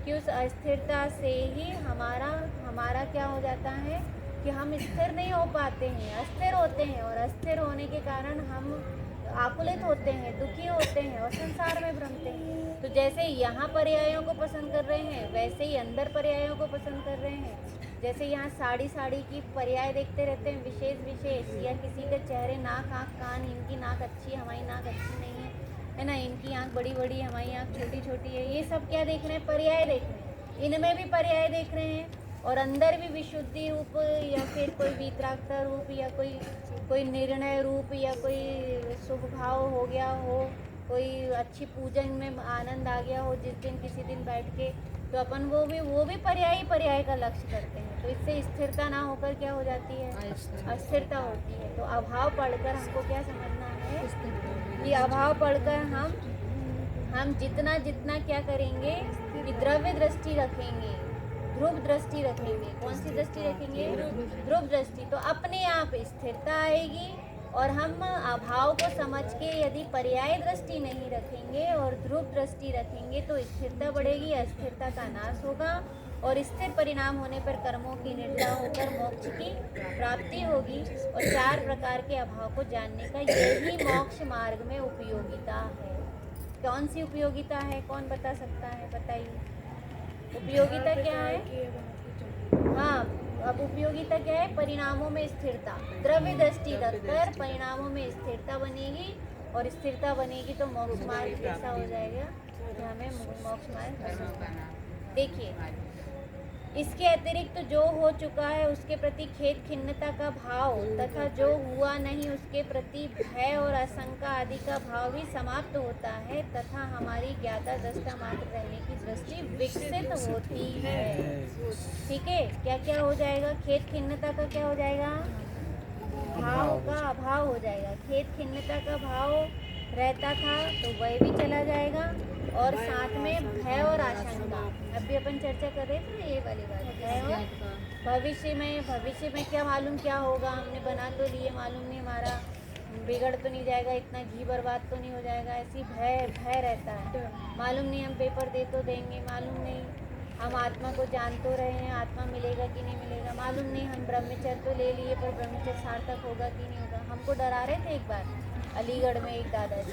कि उस अस्थिरता से ही हमारा क्या हो जाता है कि हम स्थिर नहीं हो पाते हैं, अस्थिर होते हैं। और अस्थिर होने के कारण हम आकुलित होते हैं, दुखी होते हैं और संसार में भ्रमते हैं। तो जैसे यहाँ पर्यायों को पसंद कर रहे हैं वैसे ही अंदर पर्यायों को पसंद कर रहे हैं। जैसे यहाँ साड़ी की पर्याय देखते रहते हैं, विशेष, या किसी के चेहरे, नाक, आँख, कान, इनकी नाक अच्छी है, हमारी नाक अच्छी नहीं है ना, इनकी आँख बड़ी बड़ी, हमारी आँख छोटी छोटी है। ये सब क्या देख रहे हैं? पर्याय देख रहे हैं। इनमें भी पर्याय देख रहे हैं और अंदर भी विशुद्धि रूप या फिर कोई वीतरागता रूप या कोई निर्णय रूप या कोई शुभ भाव हो गया हो, कोई अच्छी पूजन में आनंद आ गया हो जिस दिन किसी दिन बैठ के, तो अपन वो भी पर्याय का लक्ष्य करते हैं। तो इससे स्थिरता ना होकर क्या हो जाती है? अस्थिरता होती है। तो अभाव पढ़कर हमको क्या समझना है कि अभाव पढ़कर हम जितना क्या करेंगे कि द्रव्य दृष्टि रखेंगे, ध्रुव दृष्टि रखेंगे। कौन सी दृष्टि रखेंगे? ध्रुव दृष्टि। तो अपने आप स्थिरता आएगी। और हम अभाव को समझ के यदि पर्याय दृष्टि नहीं रखेंगे और ध्रुव दृष्टि रखेंगे तो स्थिरता बढ़ेगी, अस्थिरता का नाश होगा और स्थिर परिणाम होने पर कर्मों की निर्जरा होकर मोक्ष की प्राप्ति होगी। और 4 प्रकार के अभाव को जानने का यही मोक्ष मार्ग में उपयोगिता है। कौन सी उपयोगिता है? कौन बता सकता है? बताइए, उपयोगिता क्या है? हाँ, अब उपयोगिता क्या है? परिणामों में स्थिरता। द्रव्य दृष्टि रखकर परिणामों में स्थिरता बनेगी और स्थिरता बनेगी तो मोक्ष मार्ग कैसा हो जाएगा कि हमें मोक्ष मार्ग। देखिए, इसके अतिरिक्त जो हो चुका है उसके प्रति खेद खिन्नता का भाव तथा जो हुआ नहीं उसके प्रति भय और आशंका आदि का भाव भी समाप्त होता है तथा हमारी ज्ञाता दृष्टा मात्र रहने की दृष्टि विकसित होती है। ठीक है, क्या क्या हो जाएगा? खेद खिन्नता का क्या हो जाएगा? भाव का अभाव हो जाएगा। खेद खिन्नता का भाव रहता था तो वह भी चला जाएगा और साथ में भय और आशंका। अभी अपन चर्चा कर रहे थे ना ये वाली बात, भय और भविष्य में क्या मालूम क्या होगा, हमने बना तो लिए, मालूम नहीं हमारा बिगड़ तो नहीं जाएगा, इतना घी बर्बाद तो नहीं हो जाएगा, ऐसी भय रहता है। मालूम नहीं हम पेपर दे तो देंगे, मालूम नहीं हम आत्मा को जान तो रहे हैं, आत्मा मिलेगा कि नहीं मिलेगा, मालूम नहीं हम ब्रह्मचर्य तो ले लिए पर ब्रह्मचर्य सार्थक होगा कि नहीं होगा। हमको डरा रहे थे एक बार अलीगढ़ में एक दादाजी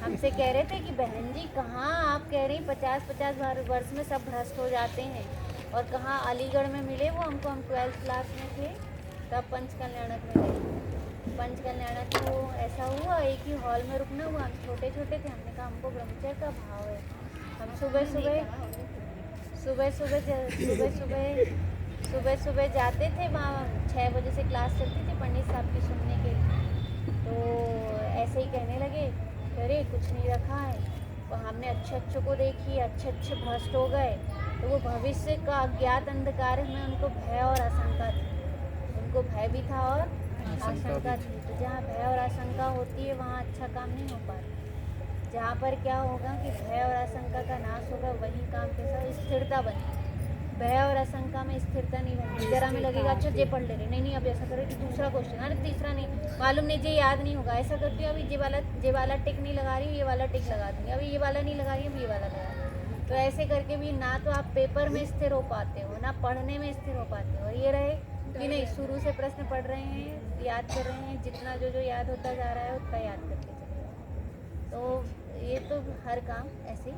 हमसे कह रहे थे कि बहन जी कहाँ आप कह रही 50 वर्ष में सब भ्रष्ट हो जाते हैं और कहाँ अलीगढ़ में मिले वो हमको। हम 12th क्लास में थे तब पंचकल्याणक में गए। पंचकल्याणक में वो ऐसा हुआ, एक ही हॉल में रुकना हुआ, हम छोटे छोटे थे। हमने कहा हमको ब्रह्मचर्य का भाव है। हम सुबह जाते थे वहाँ, 6 बजे से क्लास चलती थी पंडित साहब की सुनने के लिए। तो ऐसे ही कहने लगे अरे कुछ नहीं रखा है। तो हमने अच्छे को देखी, अच्छे भ्रष्ट हो गए। तो वो भविष्य का अज्ञात अंधकार में उनको भय और आशंका थी, उनको भय भी था और आशंका थी। तो जहाँ भय और आशंका होती है वहाँ अच्छा काम नहीं हो पाता। जहाँ पर क्या होगा कि भय और आशंका का नाश होगा, वही काम के साथ स्थिरता बनेगी। भय और आशंका में स्थिरता नहीं बनेगी। जरा में लगेगा अच्छा ये पढ़ ले रहे, नहीं अब ऐसा करो कि दूसरा क्वेश्चन, अरे तीसरा नहीं मालूम, नहीं ये याद नहीं होगा, ऐसा करती हूँ अभी ये वाला टिक नहीं लगा रही हूँ, ये वाला टिक लगा दूँगी, अभी ये वाला नहीं लगा रही हूँ, ये वाला लगा दूँगी। तो ऐसे करके भी ना तो आप पेपर में स्थिर हो पाते हो, ना पढ़ने में स्थिर हो पाते हो। और ये रहे कि नहीं, शुरू से प्रश्न पढ़ रहे हैं, याद कर रहे हैं, जितना जो याद होता जा रहा है उतना याद करके चले। तो ये तो हर काम ऐसे ही